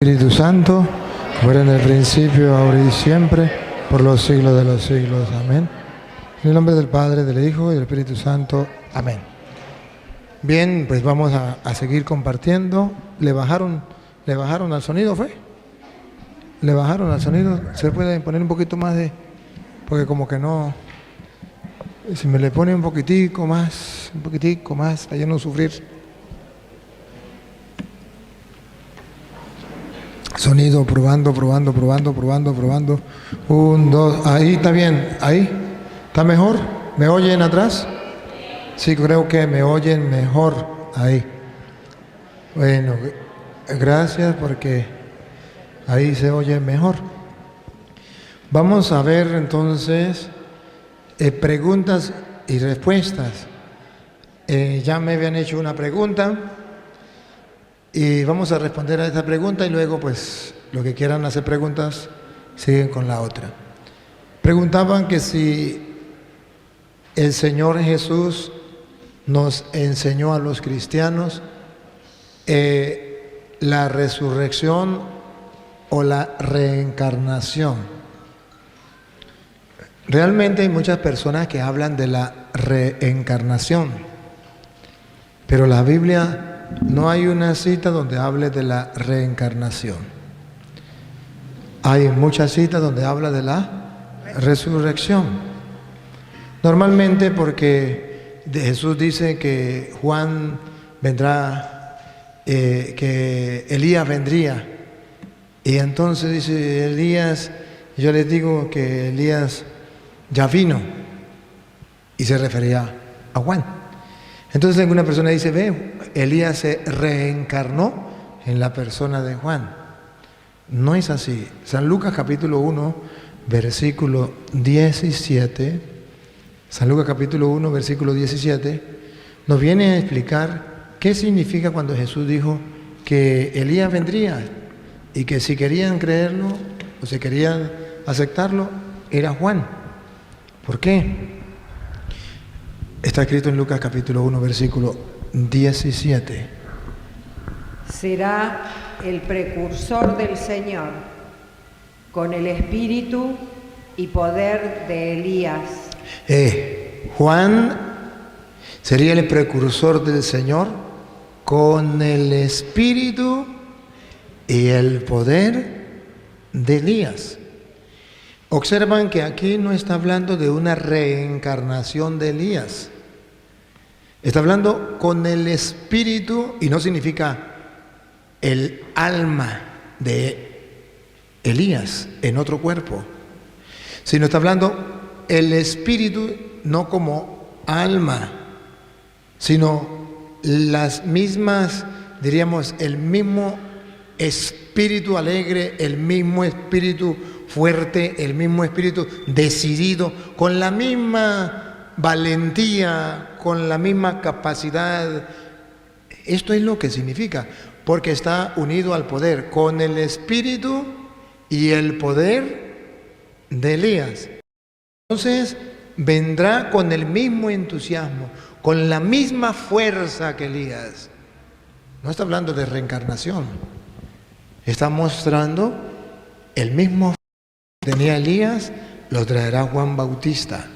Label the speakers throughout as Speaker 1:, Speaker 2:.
Speaker 1: Espíritu Santo, como era en el principio, ahora y siempre, por los siglos de los siglos. Amén. En el nombre del Padre, del Hijo y del Espíritu Santo. Amén. Bien, pues vamos a seguir compartiendo. ¿Le bajaron al sonido, fue? ¿Le bajaron al sonido? ¿Se puede poner un poquito más de...? Porque como que no... Si me le pone un poquitico más, para ya no sufrir. Sonido, probando. 1, 2, ahí está bien, ahí. ¿Está mejor? ¿Me oyen atrás? Sí, creo que me oyen mejor ahí. Bueno, gracias porque ahí se oye mejor. Vamos a ver entonces preguntas y respuestas. Ya me habían hecho una pregunta. Y vamos a responder a esta pregunta y luego pues los que quieran hacer preguntas siguen con la otra. Preguntaban que si el Señor Jesús nos enseñó a los cristianos la resurrección o la reencarnación. Realmente hay muchas personas que hablan de la reencarnación, pero la Biblia no hay una cita donde hable de la reencarnación. Hay muchas citas donde habla de la resurrección. Normalmente porque Jesús dice que Juan vendrá, que Elías vendría. Y entonces dice Elías, yo les digo que Elías ya vino. Y se refería a Juan. Entonces alguna persona dice, ve, Elías se reencarnó en la persona de Juan. No es así. San Lucas capítulo 1, versículo 17, San Lucas capítulo 1, versículo 17, nos viene a explicar qué significa cuando Jesús dijo que Elías vendría y que si querían creerlo o si querían aceptarlo, era Juan. ¿Por qué? Está escrito en Lucas capítulo 1, versículo 17.
Speaker 2: Será el precursor del Señor, con el espíritu y poder de Elías.
Speaker 1: Juan sería el precursor del Señor con el espíritu y el poder de Elías. Observan que aquí no está hablando de una reencarnación de Elías. Está hablando con el espíritu, y no significa el alma de Elías en otro cuerpo, sino está hablando el espíritu no como alma, sino las mismas, diríamos, el mismo espíritu alegre, el mismo espíritu fuerte, el mismo espíritu decidido, con la misma valentía, con la misma capacidad. Esto es lo que significa, porque está unido al poder, con el espíritu y el poder de Elías. Entonces vendrá con el mismo entusiasmo, con la misma fuerza que Elías. No está hablando de reencarnación, está mostrando el mismo que tenía Elías, lo traerá Juan Bautista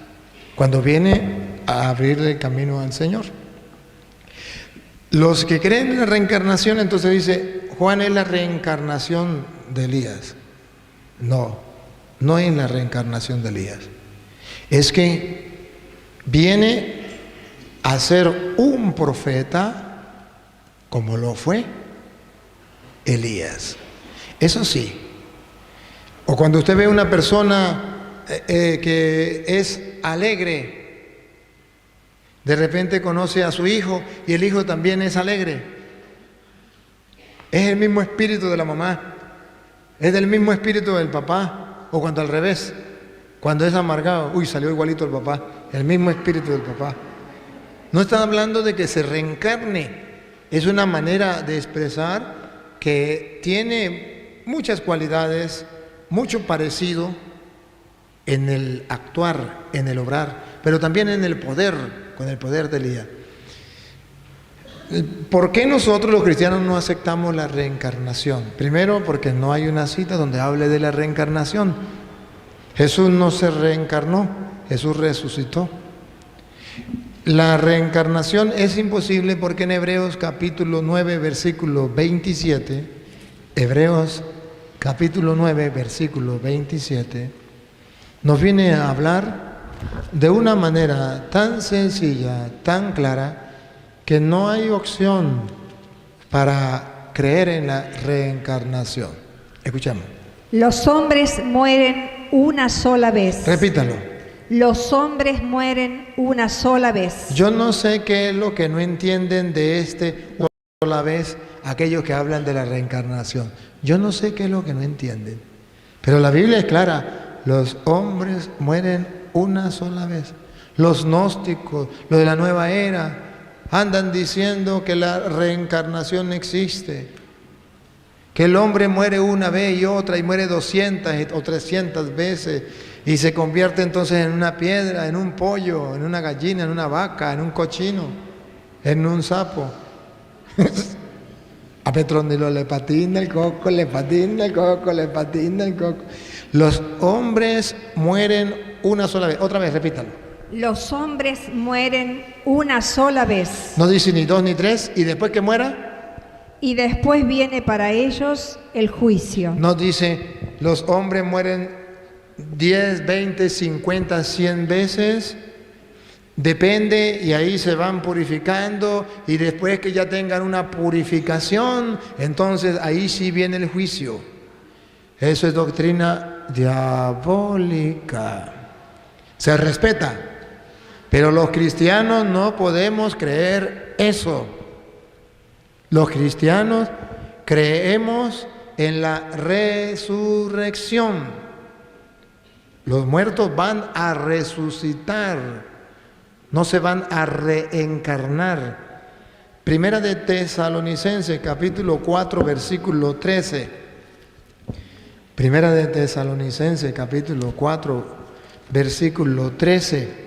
Speaker 1: cuando viene a abrirle el camino al Señor. Los que creen en la reencarnación, entonces dice, Juan es la reencarnación de Elías. No es la reencarnación de Elías. Es que viene a ser un profeta como lo fue Elías. Eso sí. O cuando usted ve una persona que es alegre, de repente conoce a su hijo y el hijo también es alegre. Es el mismo espíritu de la mamá, es del mismo espíritu del papá, o cuando al revés, cuando es amargado, uy, salió igualito el papá, el mismo espíritu del papá. No están hablando de que se reencarne, es una manera de expresar que tiene muchas cualidades, mucho parecido en el actuar, en el obrar, pero también en el poder, con el poder de Elías. ¿Por qué nosotros los cristianos no aceptamos la reencarnación? Primero, porque no hay una cita donde hable de la reencarnación. Jesús no se reencarnó, Jesús resucitó. La reencarnación es imposible porque en Hebreos capítulo 9, versículo 27, Hebreos capítulo 9, versículo 27, nos viene a hablar de una manera tan sencilla, tan clara, que no hay opción para creer en la reencarnación. Escuchamos.
Speaker 2: Los hombres mueren una sola vez.
Speaker 1: Repítalo.
Speaker 2: Los hombres mueren una sola vez.
Speaker 1: Yo no sé qué es lo que no entienden de una sola vez aquellos que hablan de la reencarnación. Yo no sé qué es lo que no entienden. Pero la Biblia es clara. Los hombres mueren una sola vez. Los gnósticos, los de la nueva era, andan diciendo que la reencarnación no existe, que el hombre muere una vez y otra, y muere 200 o 300 veces, y se convierte entonces en una piedra, en un pollo, en una gallina, en una vaca, en un cochino, en un sapo. A Petronilo le patina el coco, le patina el coco, le patina el coco. Los hombres mueren una sola vez. Otra vez, repítalo.
Speaker 2: Los hombres mueren una sola vez.
Speaker 1: No dice ni 2 ni 3, y después que muera.
Speaker 2: Y después viene para ellos el juicio.
Speaker 1: No dice los hombres mueren 10, 20, 50, 100 veces. Depende, y ahí se van purificando, y después que ya tengan una purificación, entonces ahí sí viene el juicio. Eso es doctrina diabólica. Se respeta. Pero los cristianos no podemos creer eso. Los cristianos creemos en la resurrección. Los muertos van a resucitar, no se van a reencarnar. Primera de Tesalonicenses, capítulo 4, versículo 13. Primera de Tesalonicenses, capítulo 4, versículo 13.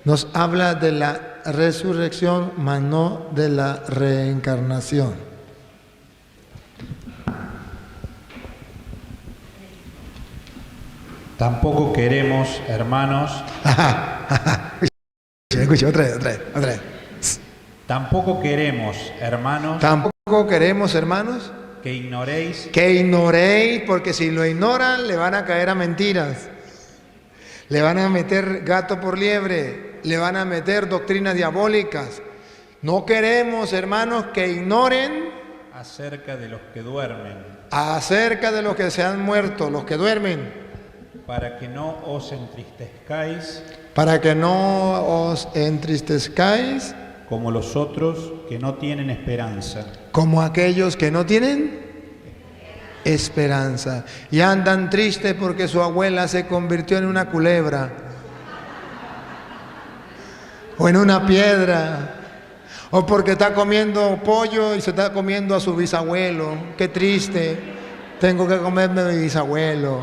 Speaker 1: Nos habla de la resurrección, mas no de la reencarnación.
Speaker 3: Tampoco queremos, hermanos.
Speaker 1: Escucha, otra vez.
Speaker 3: Tampoco queremos, hermanos.
Speaker 1: Tampoco queremos, hermanos,
Speaker 3: que ignoréis.
Speaker 1: Que ignoréis, porque si lo ignoran, le van a caer a mentiras. Le van a meter gato por liebre, le van a meter doctrinas diabólicas. No queremos, hermanos, que ignoren
Speaker 3: acerca de los que duermen,
Speaker 1: acerca de los que se han muerto, los que duermen,
Speaker 3: para que no os entristezcáis, como los otros que no tienen esperanza.
Speaker 1: Como aquellos que no tienen esperanza y andan tristes porque su abuela se convirtió en una culebra o en una piedra, o porque está comiendo pollo y se está comiendo a su bisabuelo. Qué triste, tengo que comerme a mi bisabuelo.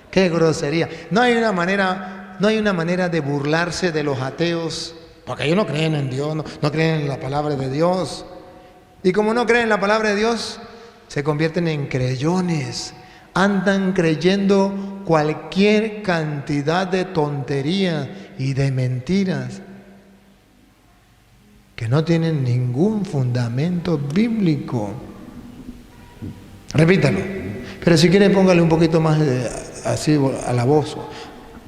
Speaker 1: Qué grosería. No hay una manera de burlarse de los ateos, porque ellos no creen en Dios, no creen en la palabra de Dios, y como no creen en la palabra de Dios, se convierten en creyones, andan creyendo cualquier cantidad de tonterías y de mentiras que no tienen ningún fundamento bíblico. Repítalo, pero si quiere póngale un poquito más así a la voz,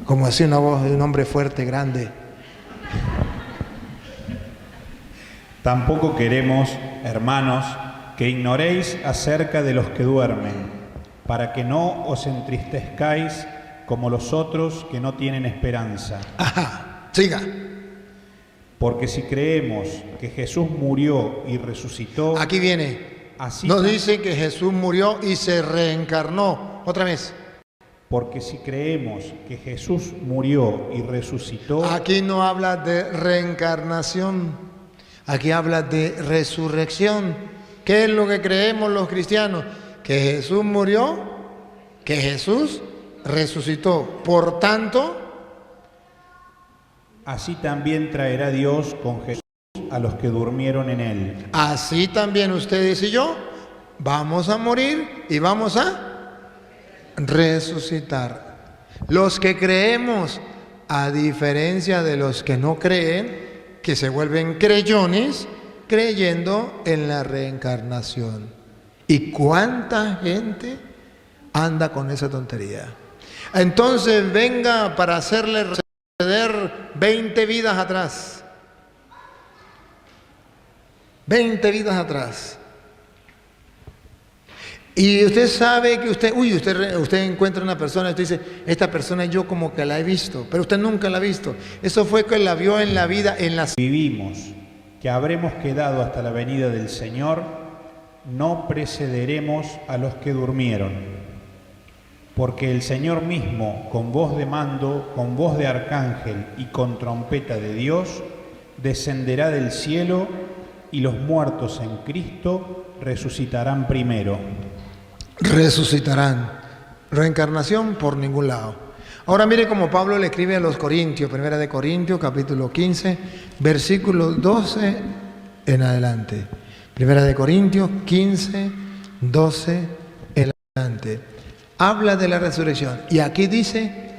Speaker 1: como así una voz de un hombre fuerte, grande.
Speaker 3: Tampoco queremos, hermanos, que ignoréis acerca de los que duermen, para que no os entristezcáis como los otros que no tienen esperanza.
Speaker 1: Ajá, siga.
Speaker 3: Porque si creemos que Jesús murió y resucitó...
Speaker 1: Aquí viene. No dice que Jesús murió y se reencarnó. Otra vez.
Speaker 3: Porque si creemos que Jesús murió y resucitó...
Speaker 1: Aquí no habla de reencarnación. Aquí habla de resurrección. ¿Qué es lo que creemos los cristianos? Que Jesús murió, que Jesús resucitó. Por tanto,
Speaker 3: así también traerá Dios con Jesús a los que durmieron en él.
Speaker 1: Así también ustedes y yo vamos a morir y vamos a resucitar. Los que creemos, a diferencia de los que no creen, que se vuelven creyentes creyendo en la reencarnación. ¿Y cuánta gente anda con esa tontería? Entonces venga para hacerle retroceder 20 vidas atrás. 20 vidas atrás. Y usted sabe que usted encuentra una persona y usted dice, esta persona yo como que la he visto, pero usted nunca la ha visto. Eso fue que la vio en la vida, en las...
Speaker 3: Vivimos, que habremos quedado hasta la venida del Señor, no precederemos a los que durmieron. Porque el Señor mismo, con voz de mando, con voz de arcángel y con trompeta de Dios, descenderá del cielo y los muertos en Cristo resucitarán primero.
Speaker 1: Resucitarán. Reencarnación por ningún lado. Ahora mire cómo Pablo le escribe a los Corintios, 1 Corintios capítulo 15, versículo 12 en adelante. 1 Corintios 15, 12 en adelante. Habla de la resurrección. Y aquí dice,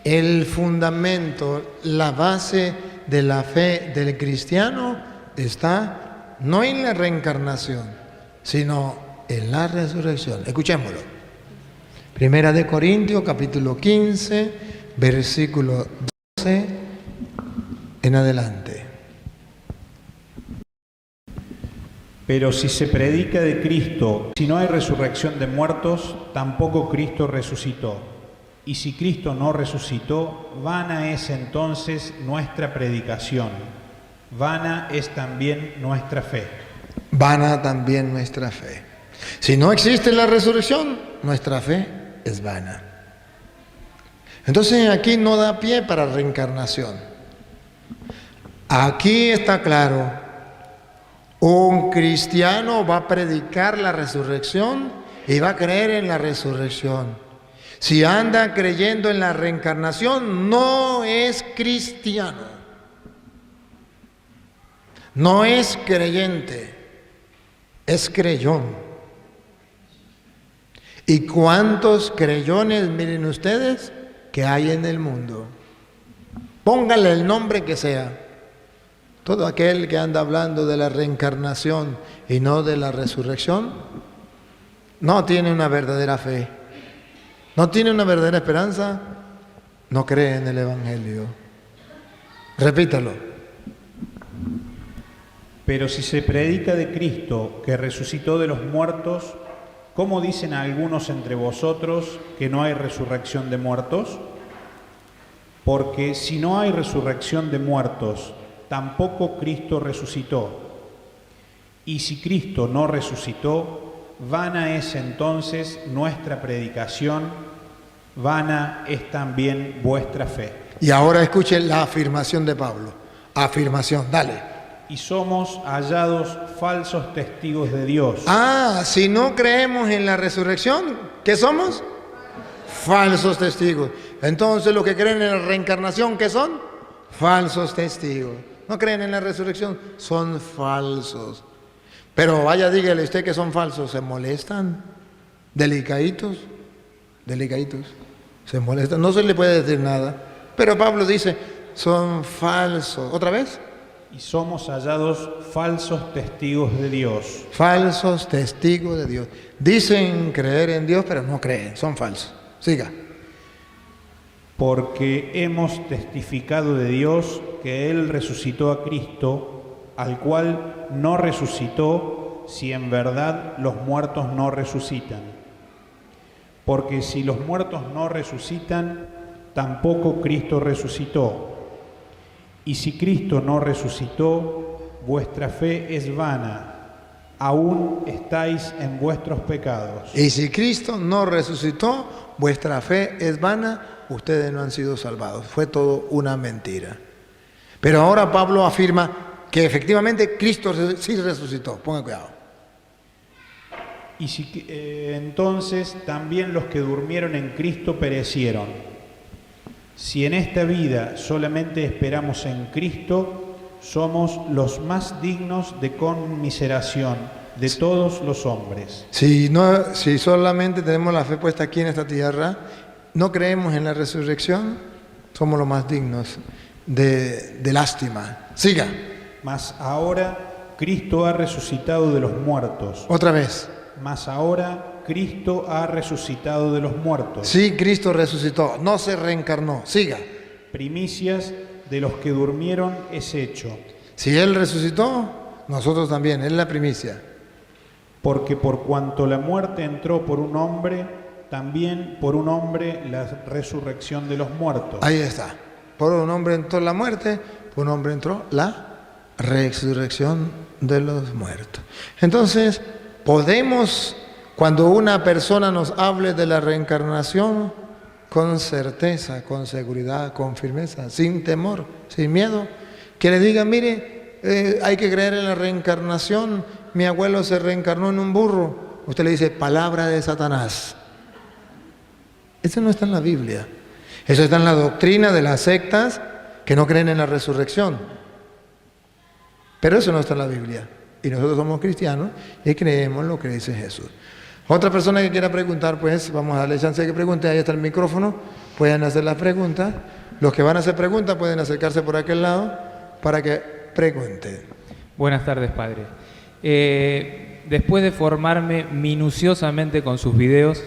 Speaker 1: el fundamento, la base de la fe del cristiano está no en la reencarnación, sino en la resurrección. Escuchémoslo. 1 Corintios capítulo 15, versículo 12 en adelante.
Speaker 3: Pero si se predica de Cristo, si no hay resurrección de muertos, tampoco Cristo resucitó. Y si Cristo no resucitó, vana es entonces nuestra predicación, vana es también nuestra fe.
Speaker 1: Vana también nuestra fe. Si no existe la resurrección, nuestra fe es vana. Entonces aquí no da pie para reencarnación. Aquí está claro, un cristiano va a predicar la resurrección y va a creer en la resurrección. Si anda creyendo en la reencarnación, no es cristiano. No es creyente, es creyón. ¿Y cuántos creyones, miren ustedes, que hay en el mundo? Póngale el nombre que sea. Todo aquel que anda hablando de la reencarnación y no de la resurrección, no tiene una verdadera fe, no tiene una verdadera esperanza, no cree en el Evangelio. Repítalo.
Speaker 3: Pero si se predica de Cristo, que resucitó de los muertos, ¿cómo dicen algunos entre vosotros que no hay resurrección de muertos? Porque si no hay resurrección de muertos, tampoco Cristo resucitó. Y si Cristo no resucitó, vana es entonces nuestra predicación, vana es también vuestra fe.
Speaker 1: Y ahora escuchen la afirmación de Pablo. Afirmación, dale.
Speaker 3: Y somos hallados falsos testigos de Dios.
Speaker 1: Si no creemos en la resurrección, ¿qué somos? Falsos testigos. Entonces los que creen en la reencarnación, ¿qué son? Falsos testigos. No creen en la resurrección, son falsos. Pero vaya, dígale usted que son falsos, ¿se molestan? Delicaditos, se molestan, no se le puede decir nada. Pero Pablo dice, son falsos. ¿Otra vez?
Speaker 3: Y somos hallados falsos testigos de Dios.
Speaker 1: Falsos testigos de Dios. Dicen creer en Dios, pero no creen, son falsos. Siga.
Speaker 3: Porque hemos testificado de Dios que Él resucitó a Cristo, al cual no resucitó, si en verdad los muertos no resucitan. Porque si los muertos no resucitan, tampoco Cristo resucitó. Y si Cristo no resucitó, vuestra fe es vana, aún estáis en vuestros pecados.
Speaker 1: Y si Cristo no resucitó, vuestra fe es vana, ustedes no han sido salvados. Fue todo una mentira. Pero ahora Pablo afirma que efectivamente Cristo sí resucitó. Pongan cuidado.
Speaker 3: Y si, entonces también los que durmieron en Cristo perecieron. Si en esta vida solamente esperamos en Cristo, somos los más dignos de conmiseración de todos los hombres.
Speaker 1: Si solamente tenemos la fe puesta aquí en esta tierra, no creemos en la resurrección, somos los más dignos de lástima. Siga.
Speaker 3: Mas ahora Cristo ha resucitado de los muertos.
Speaker 1: Otra vez.
Speaker 3: Mas ahora Cristo ha resucitado de los muertos.
Speaker 1: Sí, Cristo resucitó, no se reencarnó. Siga.
Speaker 3: Primicias de los que durmieron es hecho.
Speaker 1: Si Él resucitó, nosotros también, Él es la primicia.
Speaker 3: Porque por cuanto la muerte entró por un hombre, también por un hombre la resurrección de los muertos.
Speaker 1: Ahí está. Por un hombre entró la muerte, por un hombre entró la resurrección de los muertos. Entonces, podemos, cuando una persona nos hable de la reencarnación, con certeza, con seguridad, con firmeza, sin temor, sin miedo, que le diga, mire, hay que creer en la reencarnación, mi abuelo se reencarnó en un burro. Usted le dice, palabra de Satanás. Eso no está en la Biblia. Eso está en la doctrina de las sectas que no creen en la resurrección. Pero eso no está en la Biblia. Y nosotros somos cristianos y creemos lo que dice Jesús. Otra persona que quiera preguntar, pues vamos a darle chance de que pregunte. Ahí está el micrófono. Pueden hacer las preguntas. Los que van a hacer preguntas pueden acercarse por aquel lado para que pregunten.
Speaker 4: Buenas tardes, padre. Después de formarme minuciosamente con sus videos,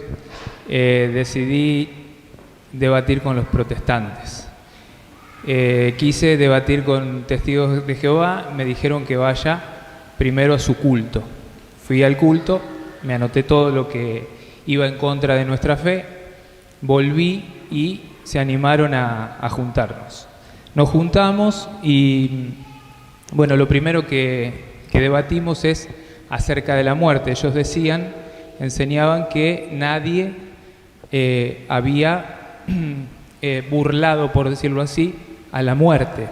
Speaker 4: decidí debatir con los protestantes. Quise debatir con testigos de Jehová, me dijeron que vaya primero a su culto. Fui al culto, me anoté todo lo que iba en contra de nuestra fe, volví y se animaron a juntarnos. Nos juntamos y, bueno, lo primero que debatimos es acerca de la muerte. Ellos enseñaban que nadie había burlado, por decirlo así, a la muerte.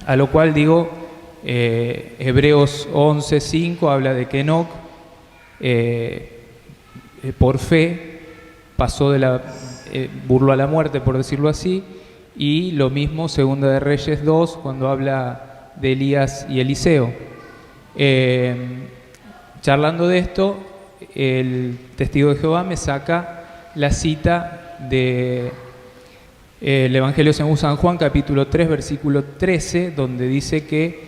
Speaker 4: A lo cual digo, Hebreos 11:5 habla de que Enoc, por fe, pasó burló a la muerte, por decirlo así, y lo mismo Segunda de Reyes 2, cuando habla de Elías y Eliseo. Charlando de esto, el testigo de Jehová me saca la cita de el Evangelio según San Juan, capítulo 3, versículo 13, donde dice que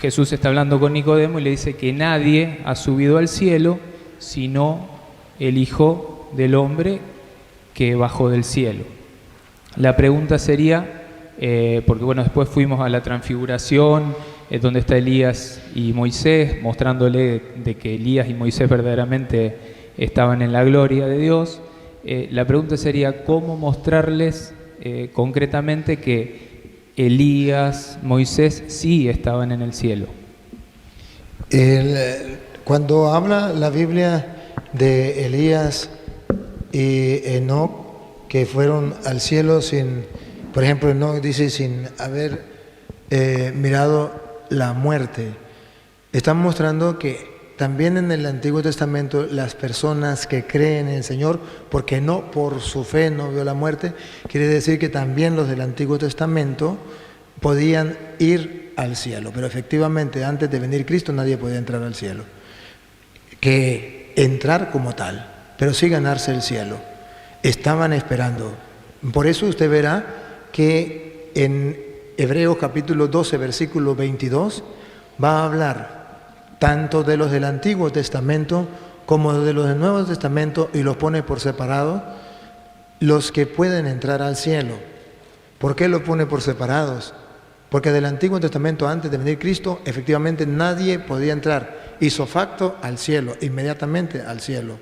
Speaker 4: Jesús está hablando con Nicodemo y le dice que nadie ha subido al cielo sino el Hijo del Hombre que bajó del cielo. La pregunta sería, porque bueno, después fuimos a la transfiguración, donde está Elías y Moisés, mostrándole de que Elías y Moisés verdaderamente estaban en la gloria de Dios. La pregunta sería, ¿cómo mostrarles concretamente que Elías, Moisés sí estaban en el cielo?
Speaker 1: Cuando habla la Biblia de Elías y Enoc, que fueron al cielo sin, por ejemplo, Enoc dice sin haber mirado la muerte, están mostrando que también en el Antiguo Testamento las personas que creen en el Señor, porque no por su fe no vio la muerte, quiere decir que también los del Antiguo Testamento podían ir al cielo, pero efectivamente antes de venir Cristo nadie podía entrar al cielo, que entrar como tal, pero sí ganarse el cielo. Estaban esperando. Por eso usted verá que en Hebreos capítulo 12, versículo 22, va a hablar tanto de los del Antiguo Testamento como de los del Nuevo Testamento y los pone por separado, los que pueden entrar al cielo. ¿Por qué los pone por separados? Porque del Antiguo Testamento, antes de venir Cristo, efectivamente nadie podía entrar ipso facto al cielo, inmediatamente al cielo.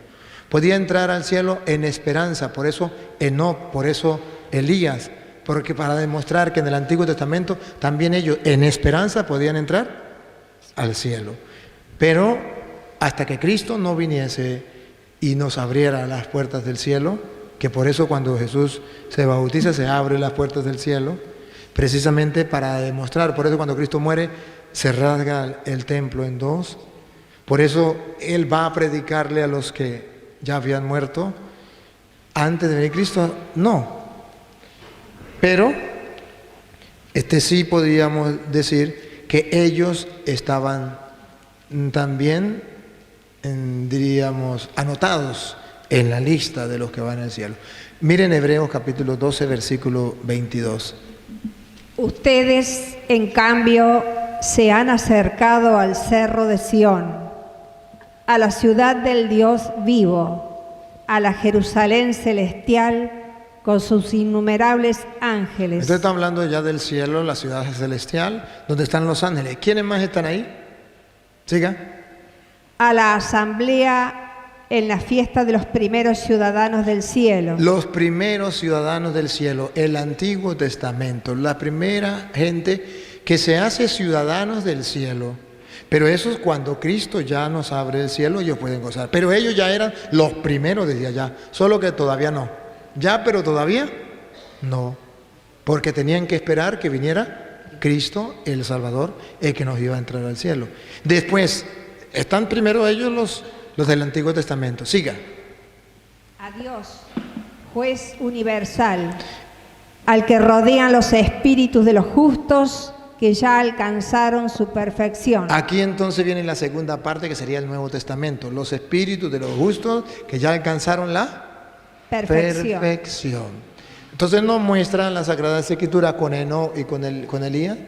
Speaker 1: Podía entrar al cielo en esperanza, por eso Enoc, por eso Elías, porque para demostrar que en el Antiguo Testamento también ellos en esperanza podían entrar al cielo. Pero hasta que Cristo no viniese y nos abriera las puertas del cielo, que por eso cuando Jesús se bautiza se abren las puertas del cielo, precisamente para demostrar, por eso cuando Cristo muere se rasga el templo en dos, por eso Él va a predicarle a los que ya habían muerto. Antes de venir Cristo, no. Pero sí podríamos decir que ellos estaban también, diríamos, anotados en la lista de los que van al cielo. Miren Hebreos capítulo 12, versículo 22.
Speaker 2: Ustedes, en cambio, se han acercado al cerro de Sión, a la ciudad del Dios vivo, a la Jerusalén celestial con sus innumerables ángeles.
Speaker 1: Usted está hablando ya del cielo, la ciudad celestial, donde están los ángeles. ¿Quiénes más están ahí? Siga.
Speaker 2: A la asamblea en la fiesta de los primeros ciudadanos del cielo.
Speaker 1: Los primeros ciudadanos del cielo, el Antiguo Testamento, la primera gente que se hace ciudadanos del cielo. Pero eso es cuando Cristo ya nos abre el cielo, ellos pueden gozar. Pero ellos ya eran los primeros desde allá, solo que todavía no. Ya, pero todavía no. Porque tenían que esperar que viniera Cristo, el Salvador, el que nos iba a entrar al cielo. Después, están primero ellos los del Antiguo Testamento. Siga.
Speaker 2: A Dios, juez universal, al que rodean los espíritus de los justos que ya alcanzaron su perfección.
Speaker 1: Aquí entonces viene la segunda parte, que sería el Nuevo Testamento. Los espíritus de los justos que ya alcanzaron la perfección. Entonces nos muestra la Sagrada Escritura con Enoc y con Elías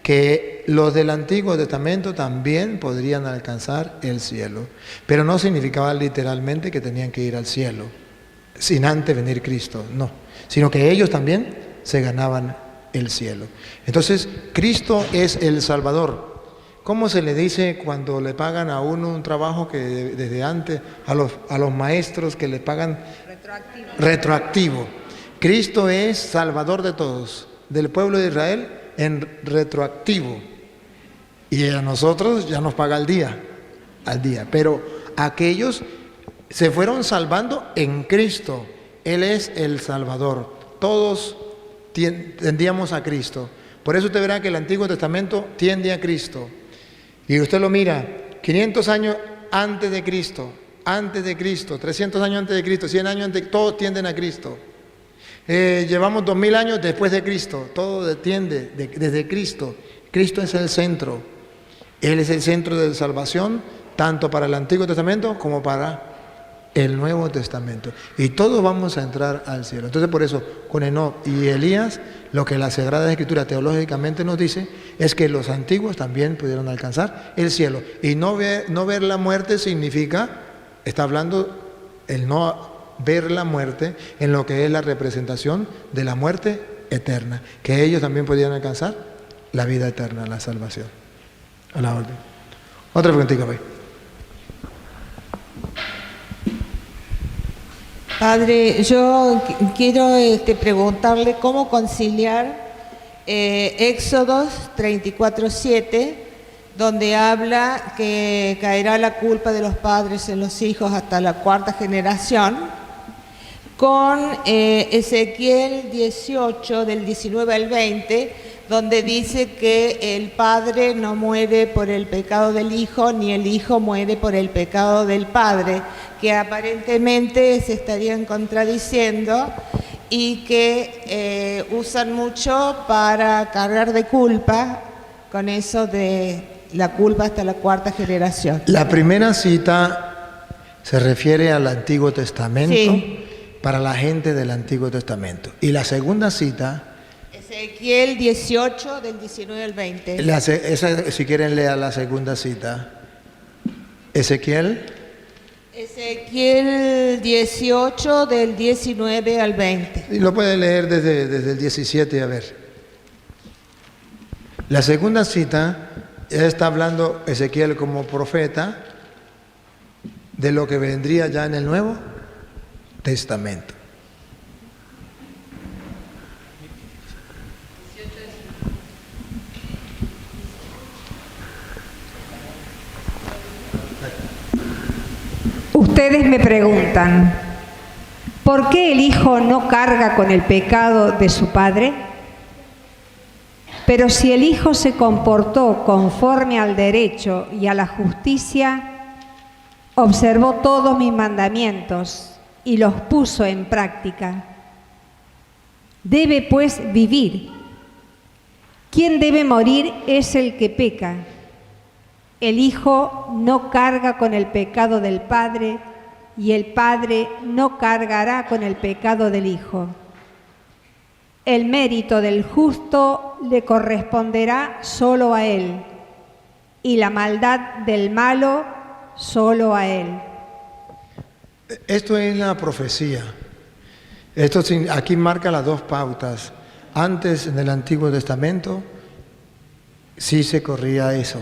Speaker 1: que los del Antiguo Testamento también podrían alcanzar el cielo. Pero no significaba literalmente que tenían que ir al cielo sin antes venir Cristo, no. Sino que ellos también se ganaban el cielo. Entonces, Cristo es el Salvador. ¿Cómo se le dice cuando le pagan a uno un trabajo que desde antes, a los maestros que le pagan retroactivo? Cristo es Salvador de todos, del pueblo de Israel en retroactivo. Y a nosotros ya nos paga al día. Pero aquellos se fueron salvando en Cristo. Él es el Salvador. Todos tendíamos a Cristo. Por eso usted verá que el Antiguo Testamento tiende a Cristo. Y usted lo mira, 500 años antes de Cristo, 300 años antes de Cristo, 100 años antes, todos tienden a Cristo. Llevamos 2000 años después de Cristo, todo tiende desde Cristo. Cristo es el centro. Él es el centro de salvación, tanto para el Antiguo Testamento como para el Nuevo Testamento. Y todos vamos a entrar al cielo. Entonces, por eso, con Enoc y Elías, lo que la Sagrada Escritura teológicamente nos dice es que los antiguos también pudieron alcanzar el cielo. Y no ver la muerte significa, está hablando el no ver la muerte en lo que es la representación de la muerte eterna, que ellos también podían alcanzar la vida eterna, la salvación. A la orden. Otra preguntita, pues.
Speaker 5: Padre, yo quiero preguntarle cómo conciliar Éxodos 34:7, donde habla que caerá la culpa de los padres en los hijos hasta la 4ª generación, con Ezequiel 18, del 19 al 20, donde dice que el padre no muere por el pecado del hijo, ni el hijo muere por el pecado del padre, que aparentemente se estarían contradiciendo y que usan mucho para cargar de culpa con eso de la culpa hasta la 4ª generación.
Speaker 1: La primera cita se refiere al Antiguo Testamento, sí, para la gente del Antiguo Testamento. Y la segunda cita,
Speaker 5: Ezequiel 18, del 19 al 20.
Speaker 1: Si quieren leer la segunda cita. Ezequiel
Speaker 5: 18, del 19 al 20.
Speaker 1: Y lo pueden leer desde el 17, a ver. La segunda cita, está hablando Ezequiel como profeta de lo que vendría ya en el Nuevo Testamento.
Speaker 2: Ustedes me preguntan, ¿por qué el hijo no carga con el pecado de su padre? Pero si el hijo se comportó conforme al derecho y a la justicia, observó todos mis mandamientos y los puso en práctica, debe pues vivir. quien debe morir es el que peca. El Hijo no carga con el pecado del Padre, y el Padre no cargará con el pecado del Hijo. El mérito del justo le corresponderá solo a él, y la maldad del malo solo a él.
Speaker 1: Esto es la profecía. Aquí marca las dos pautas. Antes, en el Antiguo Testamento, sí se corría eso,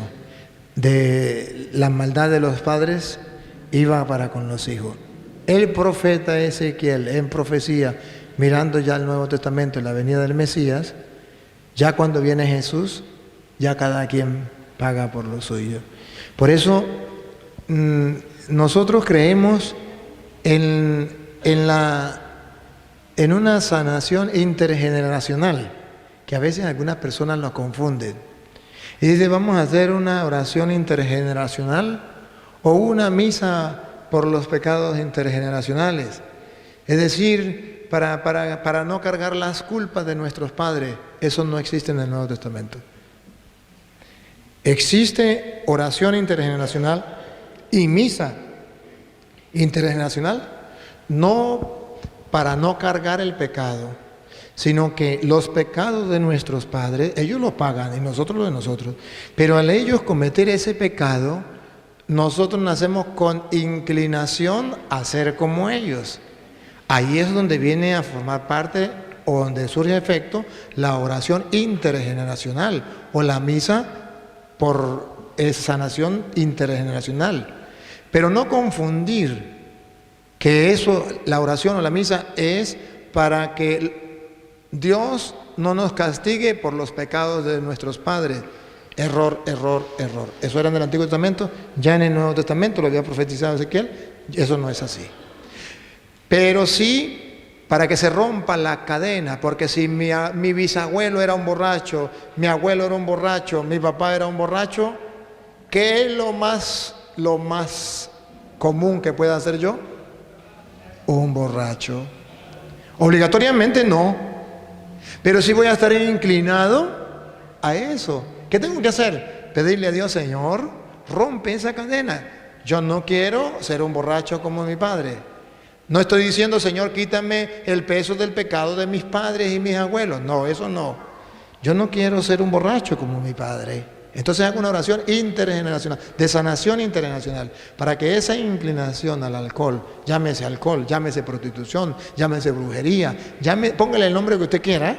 Speaker 1: de la maldad de los padres iba para con los hijos. El profeta Ezequiel, en profecía, mirando ya el Nuevo Testamento y la venida del Mesías, ya cuando viene Jesús, ya cada quien paga por lo suyo. Por eso, nosotros creemos en una sanación intergeneracional, que a veces algunas personas lo confunden. Y dice, vamos a hacer una oración intergeneracional o una misa por los pecados intergeneracionales. Es decir, para no cargar las culpas de nuestros padres. Eso no existe en el Nuevo Testamento. Existe oración intergeneracional y misa intergeneracional, no para no cargar el pecado, sino que los pecados de nuestros padres, ellos los pagan y nosotros los de nosotros. Pero al ellos cometer ese pecado, nosotros nacemos con inclinación a ser como ellos. Ahí es donde viene a formar parte o donde surge efecto la oración intergeneracional o la misa por sanación intergeneracional. Pero no confundir que eso, la oración o la misa, es para que Dios no nos castigue por los pecados de nuestros padres. Error, error, error. Eso era en el Antiguo Testamento, ya en el Nuevo Testamento lo había profetizado Ezequiel, eso no es así. Pero sí para que se rompa la cadena, porque si mi bisabuelo era un borracho, mi abuelo era un borracho, mi papá era un borracho, ¿qué es lo más común que pueda hacer yo? Un borracho. Obligatoriamente no, pero sí voy a estar inclinado a eso. ¿Qué tengo que hacer? Pedirle a Dios, Señor, rompe esa cadena. Yo no quiero ser un borracho como mi padre. No estoy diciendo, Señor, quítame el peso del pecado de mis padres y mis abuelos. No, eso no. Yo no quiero ser un borracho como mi padre. Entonces hago una oración intergeneracional, de sanación intergeneracional, para que esa inclinación al alcohol, llámese prostitución, llámese brujería, póngale el nombre que usted quiera,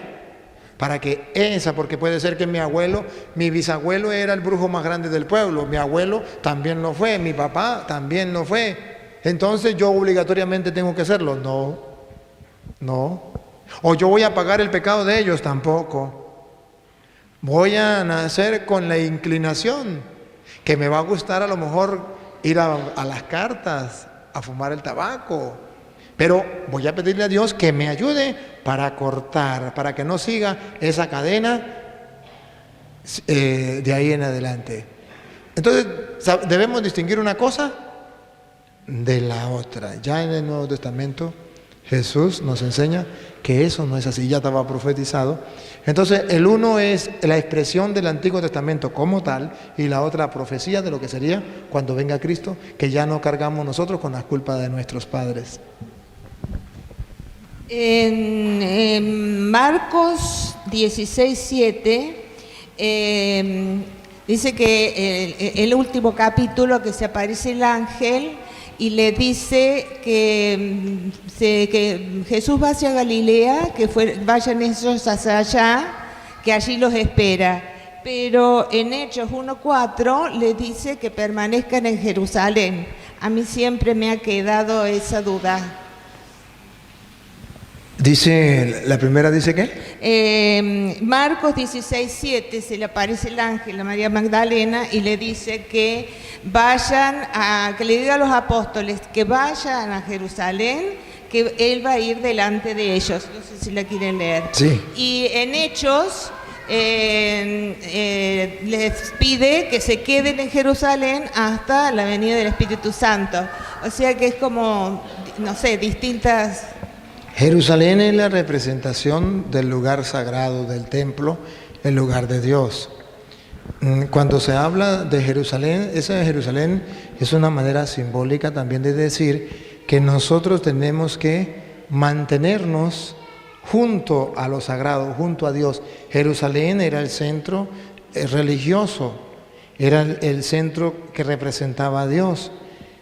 Speaker 1: para que porque puede ser que mi bisabuelo era el brujo más grande del pueblo, mi abuelo también lo fue, mi papá también lo fue, entonces yo obligatoriamente tengo que hacerlo. No. O yo voy a pagar el pecado de ellos, tampoco. Voy a nacer con la inclinación, que me va a gustar a lo mejor ir a las cartas, a fumar el tabaco, pero voy a pedirle a Dios que me ayude para cortar, para que no siga esa cadena de ahí en adelante. Entonces, debemos distinguir una cosa de la otra. Ya en el Nuevo Testamento Jesús nos enseña que eso no es así, ya estaba profetizado. Entonces, el uno es la expresión del Antiguo Testamento como tal, y la otra profecía de lo que sería cuando venga Cristo, que ya no cargamos nosotros con las culpas de nuestros padres.
Speaker 5: En Marcos 16:7 dice que el último capítulo, que se aparece el ángel y le dice que Jesús va hacia Galilea, vayan ellos hacia allá, que allí los espera. Pero en Hechos 1:4 le dice que permanezcan en Jerusalén. A mí siempre me ha quedado esa duda.
Speaker 1: ¿La primera dice qué?
Speaker 5: Marcos 16:7 se le aparece el ángel a María Magdalena y le dice que que le diga a los apóstoles que vayan a Jerusalén, que él va a ir delante de ellos. No sé si la quieren leer.
Speaker 1: Sí.
Speaker 5: Y en Hechos les pide que se queden en Jerusalén hasta la venida del Espíritu Santo. O sea que es como, no sé, distintas...
Speaker 1: Jerusalén es la representación del lugar sagrado del templo, el lugar de Dios. Cuando se habla de Jerusalén, esa de Jerusalén es una manera simbólica también de decir que nosotros tenemos que mantenernos junto a lo sagrado, junto a Dios. Jerusalén era el centro religioso, era el centro que representaba a Dios.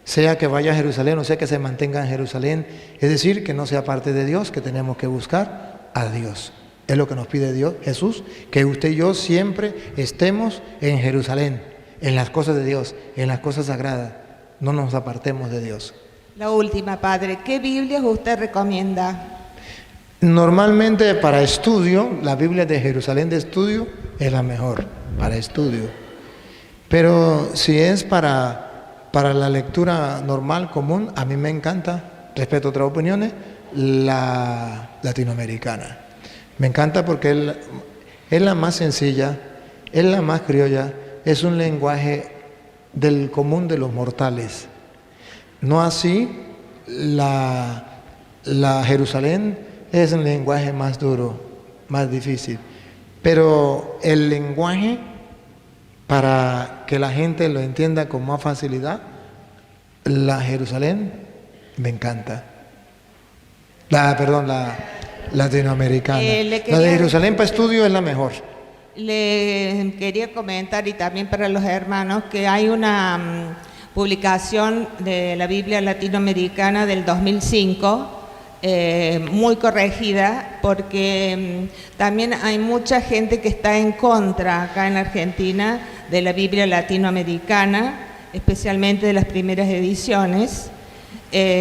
Speaker 1: Sea que vaya a Jerusalén o sea que se mantenga en Jerusalén, es decir, que no sea parte de Dios, que tenemos que buscar a Dios. Es lo que nos pide Dios, Jesús, que usted y yo siempre estemos en Jerusalén, en las cosas de Dios, en las cosas sagradas. No nos apartemos de Dios.
Speaker 5: La última, Padre, ¿qué Biblias usted recomienda?
Speaker 1: Normalmente para estudio, la Biblia de Jerusalén de estudio es la mejor para estudio. Pero si es para la lectura normal, común, a mí me encanta, respeto otras opiniones, la latinoamericana. Me encanta porque es la más sencilla, es la más criolla, es un lenguaje del común de los mortales. No así la Jerusalén es el lenguaje más duro, más difícil. Pero el lenguaje, para que la gente lo entienda con más facilidad, la Jerusalén me encanta. La latinoamericana. La de Jerusalén para estudio es la mejor.
Speaker 5: Le quería comentar, y también para los hermanos, que hay una publicación de la Biblia latinoamericana del 2005, muy corregida, porque también hay mucha gente que está en contra acá en Argentina de la Biblia latinoamericana, especialmente de las primeras ediciones.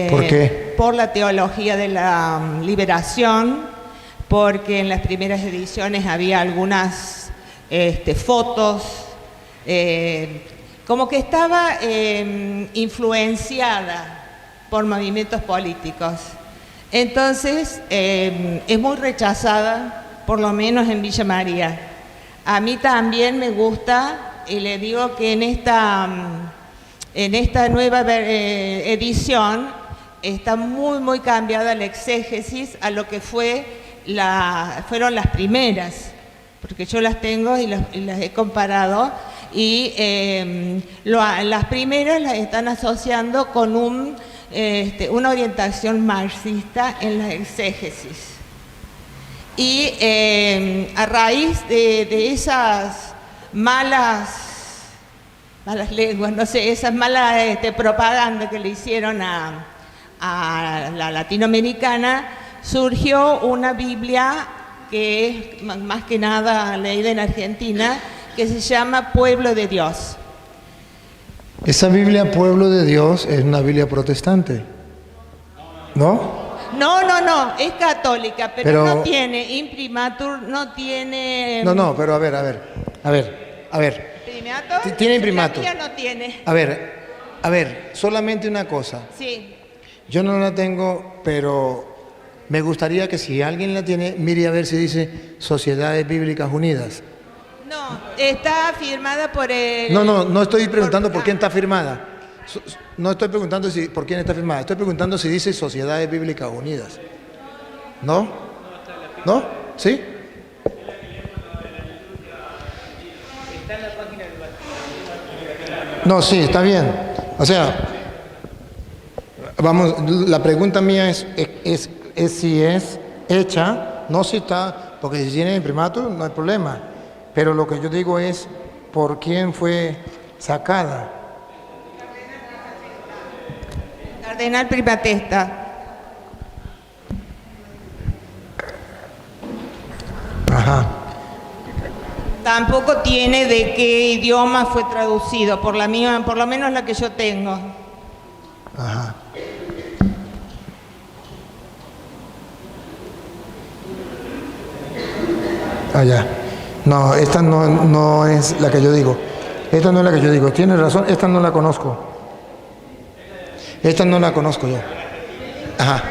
Speaker 1: ¿Por qué?
Speaker 5: Por la teología de la liberación, porque en las primeras ediciones había algunas fotos, como que estaba influenciada por movimientos políticos. Entonces, es muy rechazada, por lo menos en Villa María. A mí también me gusta, y le digo que en esta nueva edición está muy cambiada la exégesis a lo que fueron las primeras, porque yo las tengo y las he comparado, y las primeras las están asociando con una orientación marxista en la exégesis. Y a raíz de esas malas lenguas, no sé, esas malas propaganda que le hicieron a la latinoamericana, surgió una Biblia que es más que nada leída en Argentina, que se llama Pueblo de Dios.
Speaker 1: Esa Biblia Pueblo de Dios es una Biblia protestante, ¿no?
Speaker 5: No, es católica, pero no tiene imprimatur, no tiene...
Speaker 1: No, pero a ver.
Speaker 5: ¿Imprimatur?
Speaker 1: Tiene imprimatur.
Speaker 5: La mía no tiene.
Speaker 1: A ver, solamente una cosa.
Speaker 5: Sí.
Speaker 1: Yo no la tengo, pero me gustaría que si alguien la tiene, mire a ver si dice Sociedades Bíblicas Unidas.
Speaker 5: No, está firmada por el...
Speaker 1: No estoy preguntando por quién está firmada. No estoy preguntando por quién está firmada. Estoy preguntando si dice Sociedades Bíblicas Unidas. ¿No? ¿No? ¿Sí? No, sí, está bien. O sea, vamos, la pregunta mía es si es hecha, no si está, porque si tiene imprimatur no hay problema. Pero lo que yo digo es, ¿por quién fue sacada?
Speaker 5: Cardenal Primatesta.
Speaker 1: Ajá.
Speaker 5: Tampoco tiene de qué idioma fue traducido, por lo menos la que yo tengo.
Speaker 1: Ajá. Allá. No, esta no es la que yo digo. Esta no es la que yo digo. Tienes razón, esta no la conozco. Esta no la conozco yo. Ajá.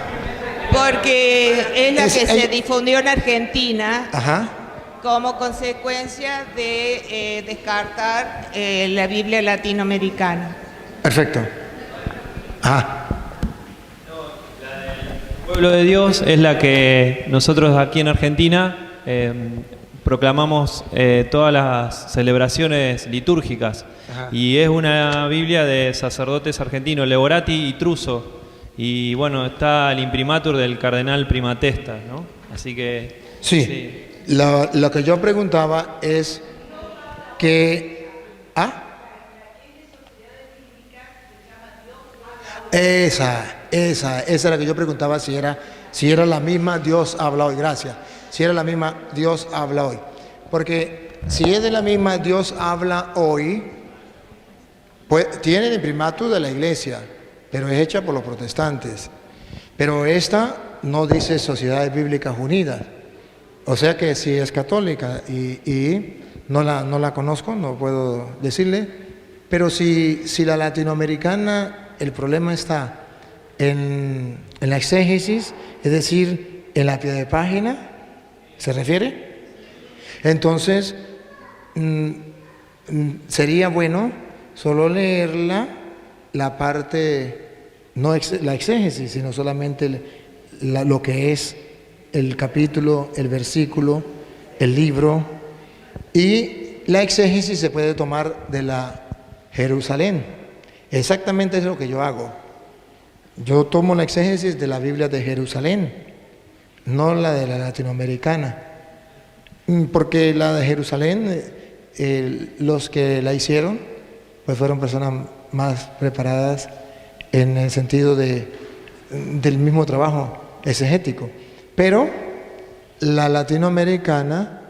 Speaker 5: Porque es la que se difundió en Argentina.
Speaker 1: Ajá.
Speaker 5: Como consecuencia de descartar la Biblia latinoamericana.
Speaker 1: Perfecto. Ajá.
Speaker 6: Pueblo de Dios es la que nosotros aquí en Argentina proclamamos todas las celebraciones litúrgicas.
Speaker 1: Ajá.
Speaker 6: Y es una Biblia de sacerdotes argentinos, Leborati y Truso. Y bueno, está el imprimatur del cardenal Primatesta, ¿no? Así que...
Speaker 1: Sí. Lo que yo preguntaba es que... ¿Ah? Esa era la que yo preguntaba si era la misma Dios habla hoy, gracias. Si era la misma Dios habla hoy. Porque si es de la misma Dios habla hoy, pues tiene el imprimatur de la iglesia, pero es hecha por los protestantes. Pero esta no dice Sociedades Bíblicas Unidas. O sea que si es católica y no la conozco, no puedo decirle, pero si la latinoamericana, el problema está en la exégesis, es decir, en la pie de página, ¿se refiere? Entonces, sería bueno solo leerla, la parte, no la exégesis, sino solamente lo que es el capítulo, el versículo, el libro, y la exégesis se puede tomar de la Jerusalén. Exactamente es lo que yo hago. Yo tomo la exégesis de la Biblia de Jerusalén, no la de la latinoamericana, porque la de Jerusalén, los que la hicieron, pues fueron personas más preparadas en el sentido del mismo trabajo exegético. Pero la latinoamericana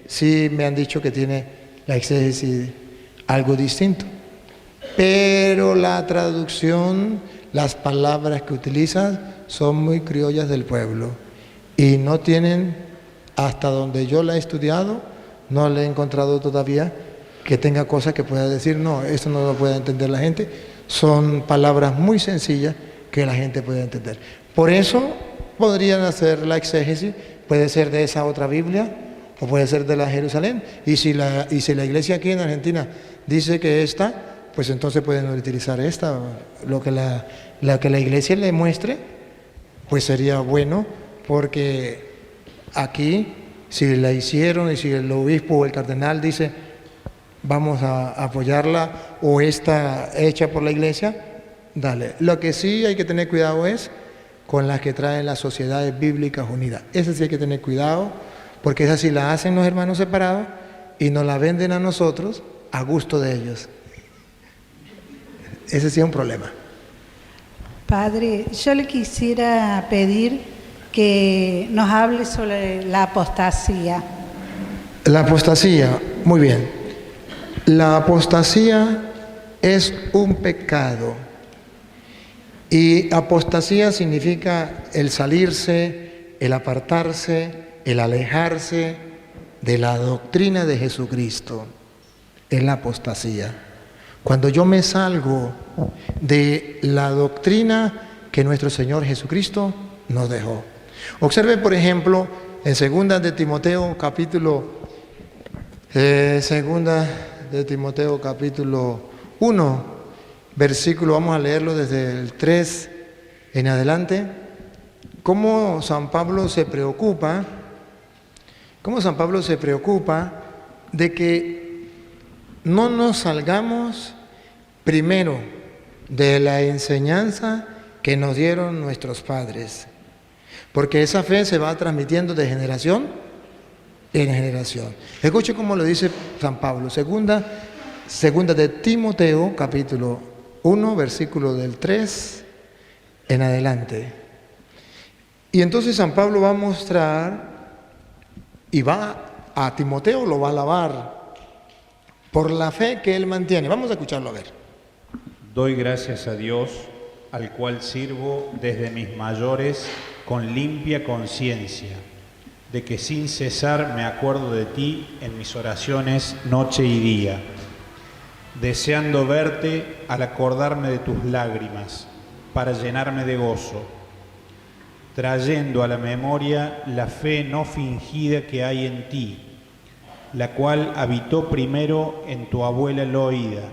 Speaker 1: sí me han dicho que tiene la exégesis algo distinto. Pero la traducción, las palabras que utilizan son muy criollas del pueblo y no tienen, hasta donde yo la he estudiado, no le he encontrado todavía que tenga cosas que pueda decir, no, esto no lo puede entender la gente. Son palabras muy sencillas que la gente puede entender. Por eso podrían hacer la exégesis, puede ser de esa otra Biblia o puede ser de la Jerusalén. Y si la iglesia aquí en Argentina dice que esta, pues entonces pueden utilizar esta. Lo que la iglesia le muestre, pues sería bueno, porque aquí, si la hicieron y si el obispo o el cardenal dice, vamos a apoyarla, o esta hecha por la iglesia, dale. Lo que sí hay que tener cuidado es con las que traen las Sociedades Bíblicas Unidas. Esas sí hay que tener cuidado, porque esas sí la hacen los hermanos separados y nos la venden a nosotros a gusto de ellos. Ese sí es un problema.
Speaker 7: Padre, yo le quisiera pedir que nos hable sobre la apostasía.
Speaker 1: La apostasía, muy bien. La apostasía es un pecado. Y apostasía significa el salirse, el apartarse, el alejarse de la doctrina de Jesucristo. Es la apostasía. Cuando yo me salgo de la doctrina que nuestro Señor Jesucristo nos dejó. Observe, por ejemplo, en 2 de Timoteo capítulo 1, versículo, vamos a leerlo desde el 3 en adelante, cómo San Pablo se preocupa de que no nos salgamos primero de la enseñanza que nos dieron nuestros padres, porque esa fe se va transmitiendo de generación en generación. Escuche cómo lo dice San Pablo, segunda de Timoteo, capítulo 1, versículo del 3 en adelante. Y entonces San Pablo va a mostrar y va a Timoteo, lo va a alabar por la fe que él mantiene. Vamos a escucharlo a ver.
Speaker 3: Doy gracias a Dios, al cual sirvo desde mis mayores con limpia conciencia, de que sin cesar me acuerdo de ti en mis oraciones noche y día, deseando verte al acordarme de tus lágrimas, para llenarme de gozo, trayendo a la memoria la fe no fingida que hay en ti, la cual habitó primero en tu abuela Loida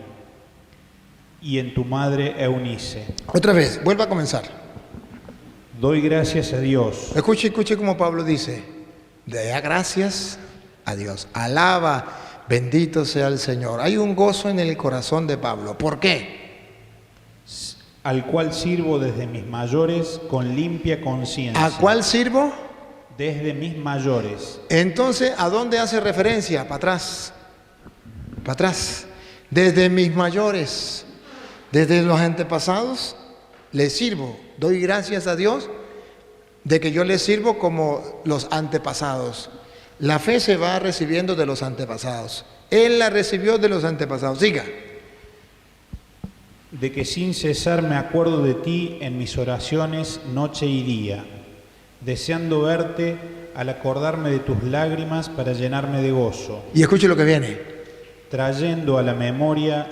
Speaker 3: y en tu madre Eunice.
Speaker 1: Otra vez, vuelva a comenzar.
Speaker 3: Doy gracias a Dios.
Speaker 1: Escuche cómo Pablo dice, Da gracias a Dios. Alaba, bendito sea el Señor. Hay un gozo en el corazón de Pablo. ¿Por qué?
Speaker 3: Al cual sirvo desde mis mayores con limpia conciencia.
Speaker 1: ¿A cuál sirvo?
Speaker 3: Desde mis mayores.
Speaker 1: Entonces, ¿a dónde hace referencia? Para atrás. Para atrás. Desde mis mayores, desde los antepasados, les sirvo. Doy gracias a Dios de que yo les sirvo como los antepasados. La fe se va recibiendo de los antepasados. Él la recibió de los antepasados. Siga.
Speaker 3: De que sin cesar me acuerdo de ti en mis oraciones noche y día, deseando verte al acordarme de tus lágrimas para llenarme de gozo.
Speaker 1: Y escuche lo que viene.
Speaker 3: Trayendo a la memoria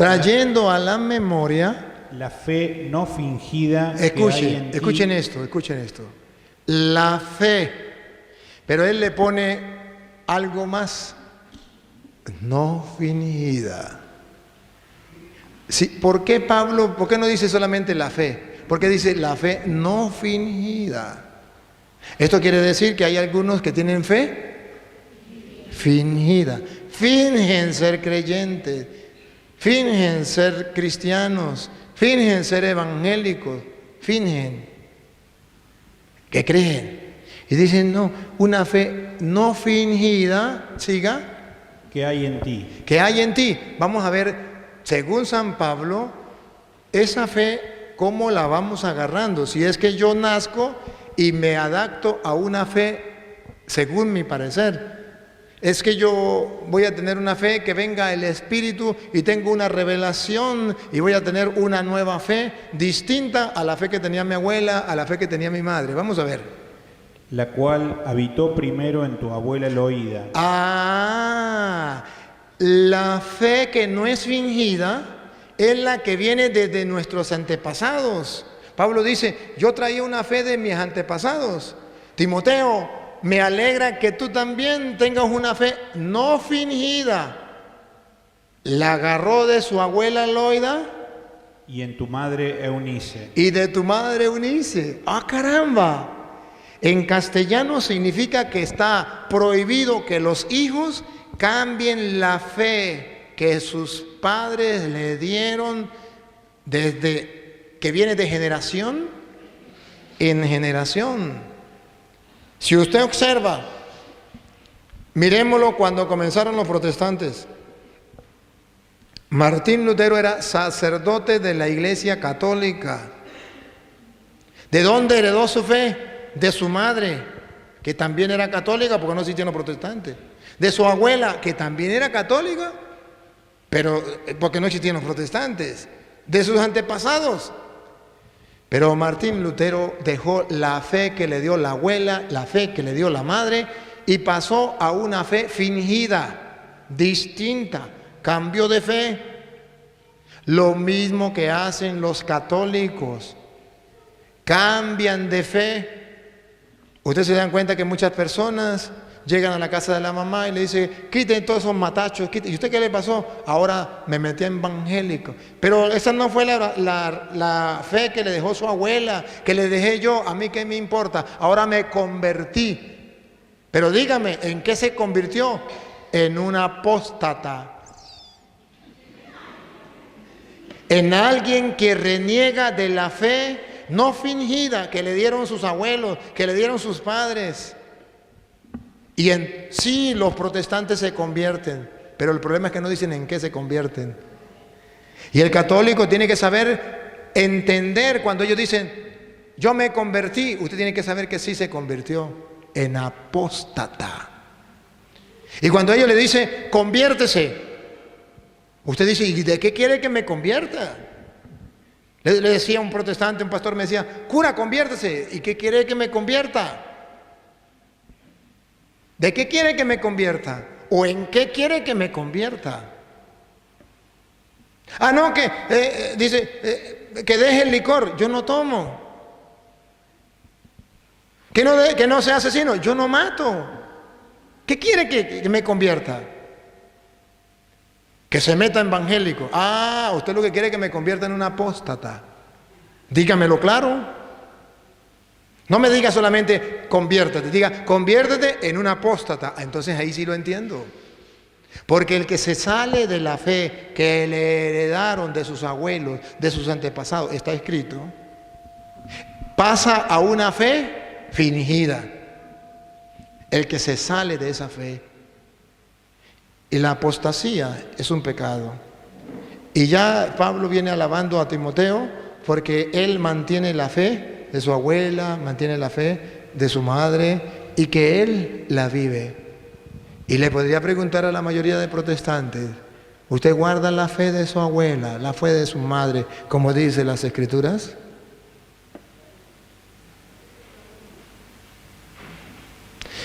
Speaker 3: la fe no fingida que hay en ti.
Speaker 1: Escuchen esto. La fe, pero él le pone algo más, no fingida. Sí, ¿por qué Pablo, por qué no dice solamente la fe? Porque dice la fe no fingida. Esto quiere decir que hay algunos que tienen fe fingida. Fingen ser creyentes, fingen ser cristianos, fingen ser evangélicos, fingen que creen. Y dicen, no, una fe no fingida, siga,
Speaker 3: que hay en ti.
Speaker 1: Que hay en ti. Vamos a ver, según San Pablo, esa fe, ¿cómo la vamos agarrando? Si es que yo nazco y me adapto a una fe, según mi parecer. Es que yo voy a tener una fe que venga el Espíritu y tengo una revelación y voy a tener una nueva fe distinta a la fe que tenía mi abuela, a la fe que tenía mi madre. Vamos a ver.
Speaker 3: La cual habitó primero en tu abuela Eloída.
Speaker 1: La fe que no es fingida es la que viene desde nuestros antepasados. Pablo dice, yo traía una fe de mis antepasados. Timoteo, me alegra que tú también tengas una fe no fingida. La agarró de su abuela Loida.
Speaker 3: Y en tu madre Eunice.
Speaker 1: Y de tu madre Eunice. ¡Ah, caramba! En castellano significa que está prohibido que los hijos cambien la fe que sus padres le dieron desde que viene de generación en generación. Si usted observa, miremoslo cuando comenzaron los protestantes. Martín Lutero era sacerdote de la Iglesia Católica. ¿De dónde heredó su fe? De su madre, que también era católica porque no existían los protestantes. De su abuela, que también era católica, pero porque no existían los protestantes. De sus antepasados. Pero Martín Lutero dejó la fe que le dio la abuela, la fe que le dio la madre, y pasó a una fe fingida, distinta, cambió de fe. Lo mismo que hacen los católicos, cambian de fe. Ustedes se dan cuenta que muchas personas llegan a la casa de la mamá y le dicen, quiten todos esos matachos, quiten. ¿Y usted qué le pasó? Ahora me metí en evangélico. Pero esa no fue la fe que le dejó su abuela, que le dejé yo, a mí qué me importa. Ahora me convertí. Pero dígame, ¿en qué se convirtió? En un apóstata. En alguien que reniega de la fe no fingida que le dieron sus abuelos, que le dieron sus padres. Y en sí los protestantes se convierten, pero el problema es que no dicen en qué se convierten. Y el católico tiene que saber entender cuando ellos dicen, yo me convertí, usted tiene que saber que sí se convirtió en apóstata. Y cuando ellos le dicen, conviértese, usted dice, ¿y de qué quiere que me convierta? Le decía un protestante, un pastor me decía, cura, conviértese. ¿Y qué quiere que me convierta? ¿De qué quiere que me convierta? ¿O en qué quiere que me convierta? No, que dice que deje el licor, yo no tomo. Que no sea asesino, yo no mato. ¿Qué quiere que me convierta? Que se meta evangélico. Usted lo que quiere es que me convierta en un apóstata. Dígamelo claro. No me diga solamente conviértete, diga conviértete en un apóstata. Entonces ahí sí lo entiendo. Porque el que se sale de la fe que le heredaron de sus abuelos, de sus antepasados, está escrito, pasa a una fe fingida. El que se sale de esa fe. Y la apostasía es un pecado. Y ya Pablo viene alabando a Timoteo porque él mantiene la fe de su abuela, mantiene la fe de su madre y que él la vive. Y le podría preguntar a la mayoría de protestantes, ¿usted guarda la fe de su abuela, la fe de su madre, como dice las Escrituras?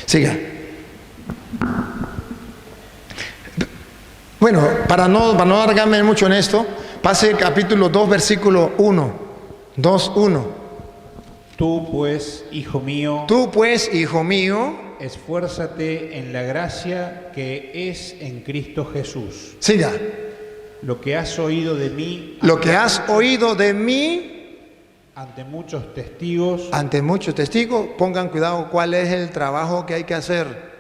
Speaker 1: Siga. Bueno, para no alargarme mucho en esto, pase capítulo 2, versículo 1. 2:1.
Speaker 3: Tú pues, hijo mío, esfuérzate en la gracia que es en Cristo Jesús.
Speaker 1: Siga.
Speaker 3: Lo que has oído de mí, ante muchos testigos,
Speaker 1: pongan cuidado cuál es el trabajo que hay que hacer.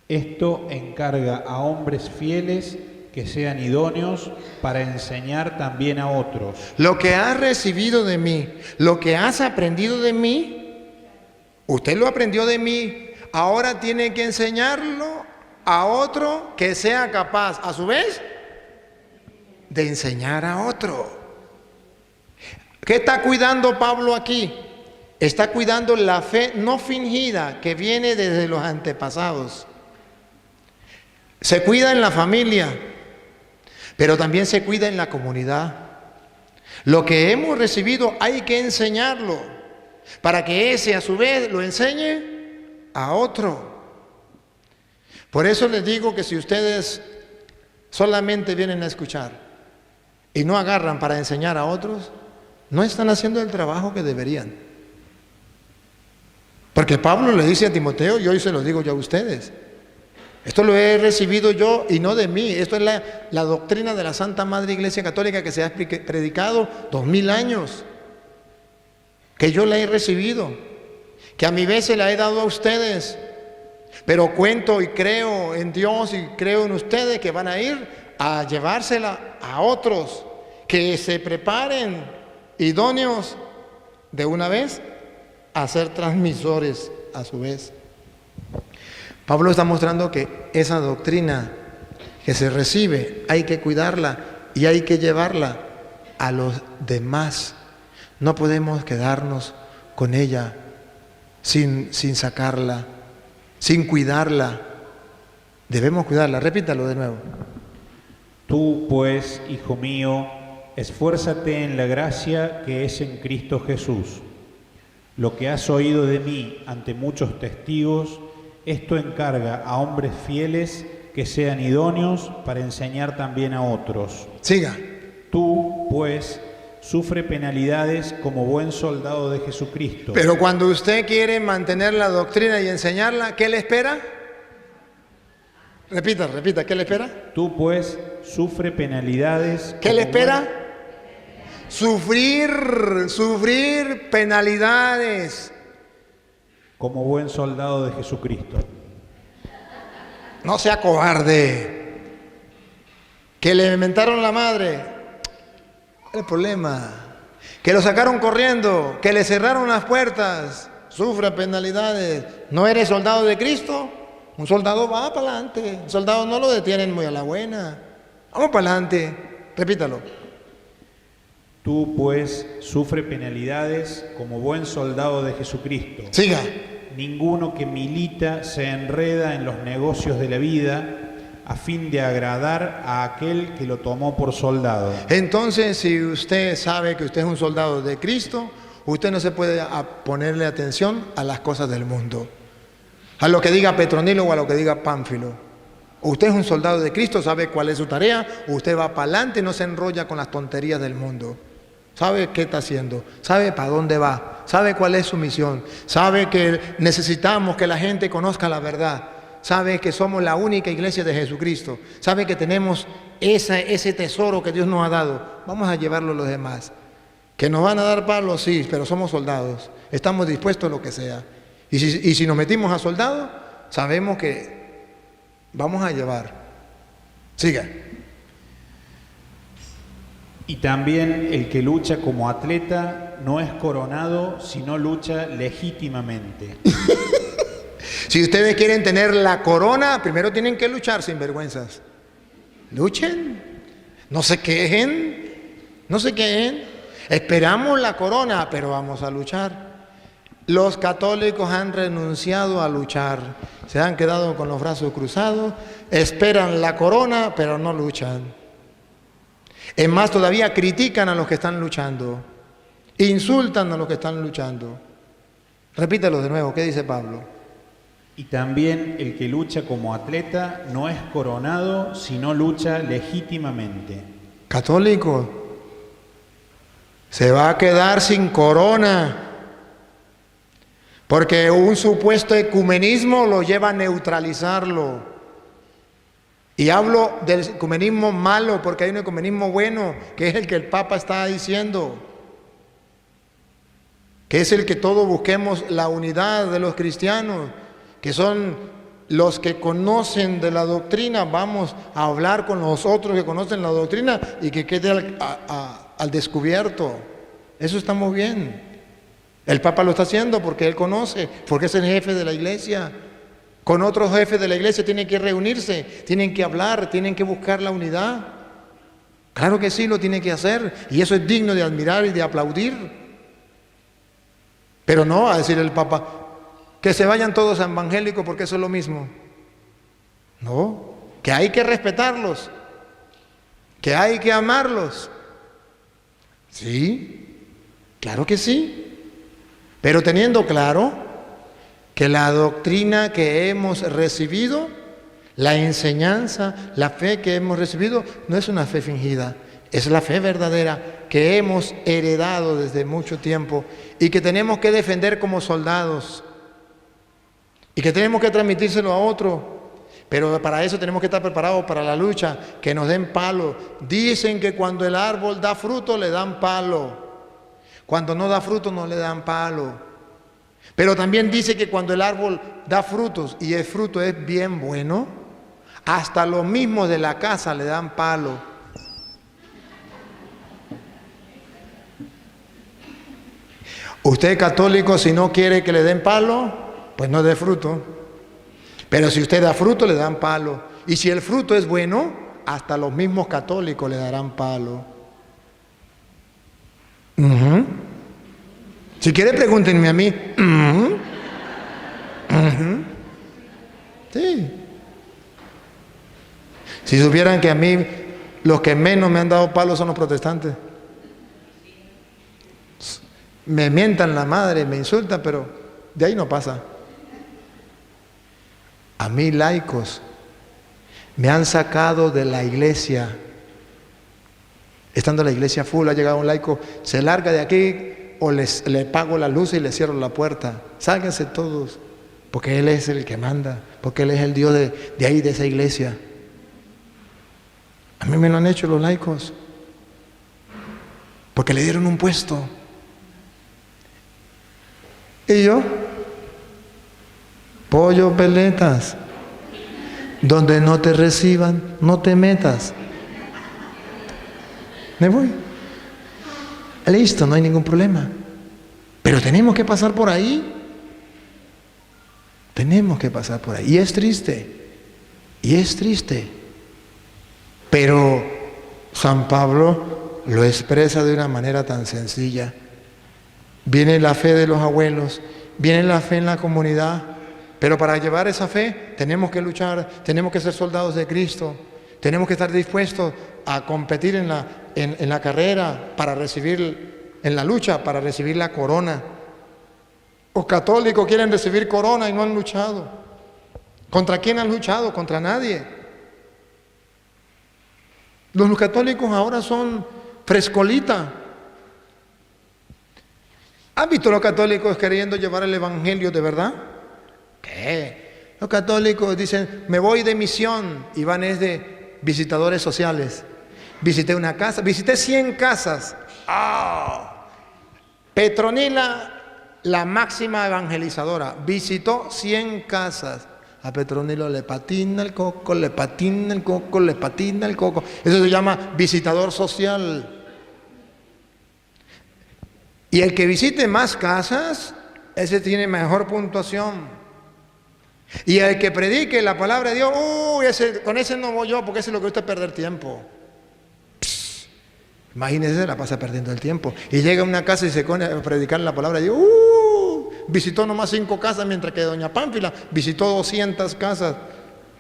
Speaker 3: Esto encarga a hombres fieles que sean idóneos para enseñar también a otros.
Speaker 1: Lo que has recibido de mí, lo que has aprendido de mí, usted lo aprendió de mí, ahora tiene que enseñarlo a otro que sea capaz, a su vez, de enseñar a otro. ¿Qué está cuidando Pablo aquí? Está cuidando la fe no fingida que viene desde los antepasados. Se cuida en la familia, pero también se cuida en la comunidad. Lo que hemos recibido hay que enseñarlo para que ese a su vez lo enseñe a otro. Por eso les digo que si ustedes solamente vienen a escuchar y no agarran para enseñar a otros, no están haciendo el trabajo que deberían. Porque Pablo le dice a Timoteo, y hoy se lo digo yo a ustedes, esto lo he recibido yo y no de mí. Esto es la doctrina de la Santa Madre Iglesia Católica que se ha predicado 2000 años. Que yo la he recibido. Que a mi vez se la he dado a ustedes. Pero cuento y creo en Dios y creo en ustedes que van a ir a llevársela a otros. Que se preparen idóneos de una vez a ser transmisores a su vez. Pablo está mostrando que esa doctrina que se recibe hay que cuidarla y hay que llevarla a los demás. No podemos quedarnos con ella sin sacarla, sin cuidarla. Debemos cuidarla. Repítalo de nuevo.
Speaker 3: Tú pues, hijo mío, esfuérzate en la gracia que es en Cristo Jesús. Lo que has oído de mí ante muchos testigos, esto encarga a hombres fieles que sean idóneos para enseñar también a otros.
Speaker 1: Siga.
Speaker 3: Tú, pues, sufre penalidades como buen soldado de Jesucristo.
Speaker 1: Pero cuando usted quiere mantener la doctrina y enseñarla, ¿qué le espera? Repita, ¿qué le espera?
Speaker 3: Tú, pues, sufre penalidades.
Speaker 1: ¿Qué le espera? Sufrir penalidades.
Speaker 3: Como buen soldado de Jesucristo.
Speaker 1: No sea cobarde. Que le inventaron la madre. El problema. Que lo sacaron corriendo. Que le cerraron las puertas. Sufra penalidades. ¿No eres soldado de Cristo? Un soldado va para adelante. Un soldado no lo detienen muy a la buena. Vamos para adelante. Repítalo.
Speaker 3: Tú, pues, sufre penalidades como buen soldado de Jesucristo.
Speaker 1: Siga.
Speaker 3: Ninguno que milita se enreda en los negocios de la vida a fin de agradar a aquel que lo tomó por soldado.
Speaker 1: Entonces, si usted sabe que usted es un soldado de Cristo, usted no se puede ponerle atención a las cosas del mundo. A lo que diga Petronilo o a lo que diga Pánfilo. Usted es un soldado de Cristo, sabe cuál es su tarea, usted va para adelante y no se enrolla con las tonterías del mundo. Sabe qué está haciendo, sabe para dónde va, sabe cuál es su misión, sabe que necesitamos que la gente conozca la verdad, sabe que somos la única iglesia de Jesucristo, sabe que tenemos ese tesoro que Dios nos ha dado, vamos a llevarlo a los demás. Que nos van a dar palos, sí, pero somos soldados. Estamos dispuestos a lo que sea. Y si nos metimos a soldado, sabemos que vamos a llevar. Siga.
Speaker 3: Y también el que lucha como atleta no es coronado, sino lucha legítimamente.
Speaker 1: Si ustedes quieren tener la corona, primero tienen que luchar sin vergüenzas. Luchen. No se quejen. No se quejen. Esperamos la corona, pero vamos a luchar. Los católicos han renunciado a luchar. Se han quedado con los brazos cruzados. Esperan la corona, pero no luchan. Es más, todavía critican a los que están luchando. Insultan a los que están luchando. Repítelo de nuevo, ¿qué dice Pablo?
Speaker 3: Y también el que lucha como atleta no es coronado, sino lucha legítimamente.
Speaker 1: Católico, se va a quedar sin corona, porque un supuesto ecumenismo lo lleva a neutralizarlo. Y hablo del ecumenismo malo, porque hay un ecumenismo bueno, que es el que el Papa está diciendo, que es el que todos busquemos la unidad de los cristianos, que son los que conocen de la doctrina. Vamos a hablar con los otros que conocen la doctrina y que quede al descubierto. Eso está muy bien. El Papa lo está haciendo porque él conoce, porque es el jefe de la iglesia. Con otros jefes de la iglesia tienen que reunirse, tienen que hablar, tienen que buscar la unidad. Claro que sí, lo tienen que hacer, y eso es digno de admirar y de aplaudir. Pero no a decir el Papa que se vayan todos a evangélicos porque eso es lo mismo. No, que hay que respetarlos, que hay que amarlos. Sí, claro que sí, pero teniendo claro que la doctrina que hemos recibido, la enseñanza, la fe que hemos recibido, no es una fe fingida, es la fe verdadera que hemos heredado desde mucho tiempo y que tenemos que defender como soldados y que tenemos que transmitírselo a otro. Pero para eso tenemos que estar preparados para la lucha, que nos den palo. Dicen que cuando el árbol da fruto le dan palo, cuando no da fruto no le dan palo. Pero también dice que cuando el árbol da frutos y el fruto es bien bueno, hasta los mismos de la casa le dan palo. Usted católico, si no quiere que le den palo, pues no dé fruto. Pero si usted da fruto, le dan palo. Y si el fruto es bueno, hasta los mismos católicos le darán palo. Si quiere, pregúntenme a mí. Sí. Si supieran que a mí los que menos me han dado palos son los protestantes. Me mientan la madre, me insultan, pero de ahí no pasa. A mí laicos me han sacado de la iglesia. Estando la iglesia full, ha llegado un laico, se larga de aquí o le pago la luz y le cierro la puerta. Sálganse todos, porque Él es el que manda, porque Él es el Dios de ahí, de esa iglesia. A mí me lo han hecho los laicos, porque le dieron un puesto. Y yo, pollo peletas, donde no te reciban, no te metas. Me voy. Listo, no hay ningún problema. Pero tenemos que pasar por ahí. Tenemos que pasar por ahí. Y es triste. Y es triste. Pero San Pablo lo expresa de una manera tan sencilla. Viene la fe de los abuelos, viene la fe en la comunidad. Pero para llevar esa fe tenemos que luchar, tenemos que ser soldados de Cristo. Tenemos que estar dispuestos a competir en la carrera para recibir, en la lucha para recibir la corona. Los católicos quieren recibir corona y no han luchado. ¿Contra quién han luchado? Contra nadie. Los católicos ahora son frescolita. ¿Han visto los católicos queriendo llevar el evangelio de verdad? ¿Qué? Los católicos dicen, me voy de misión, y van es de visitadores sociales. Visité una casa, visité 100 casas. ¡Ah! Petronila, la máxima evangelizadora, visitó 100 casas. A Petronilo le patina el coco, le patina el coco, le patina el coco. Eso se llama visitador social. Y el que visite más casas, ese tiene mejor puntuación. Y el que predique la palabra de Dios, con ese no voy yo, porque ese es lo que usted perder tiempo. Imagínese, la pasa perdiendo el tiempo. Y llega a una casa y se pone a predicar la palabra de Dios. Visitó nomás 5 casas, mientras que doña Pánfila visitó 200 casas.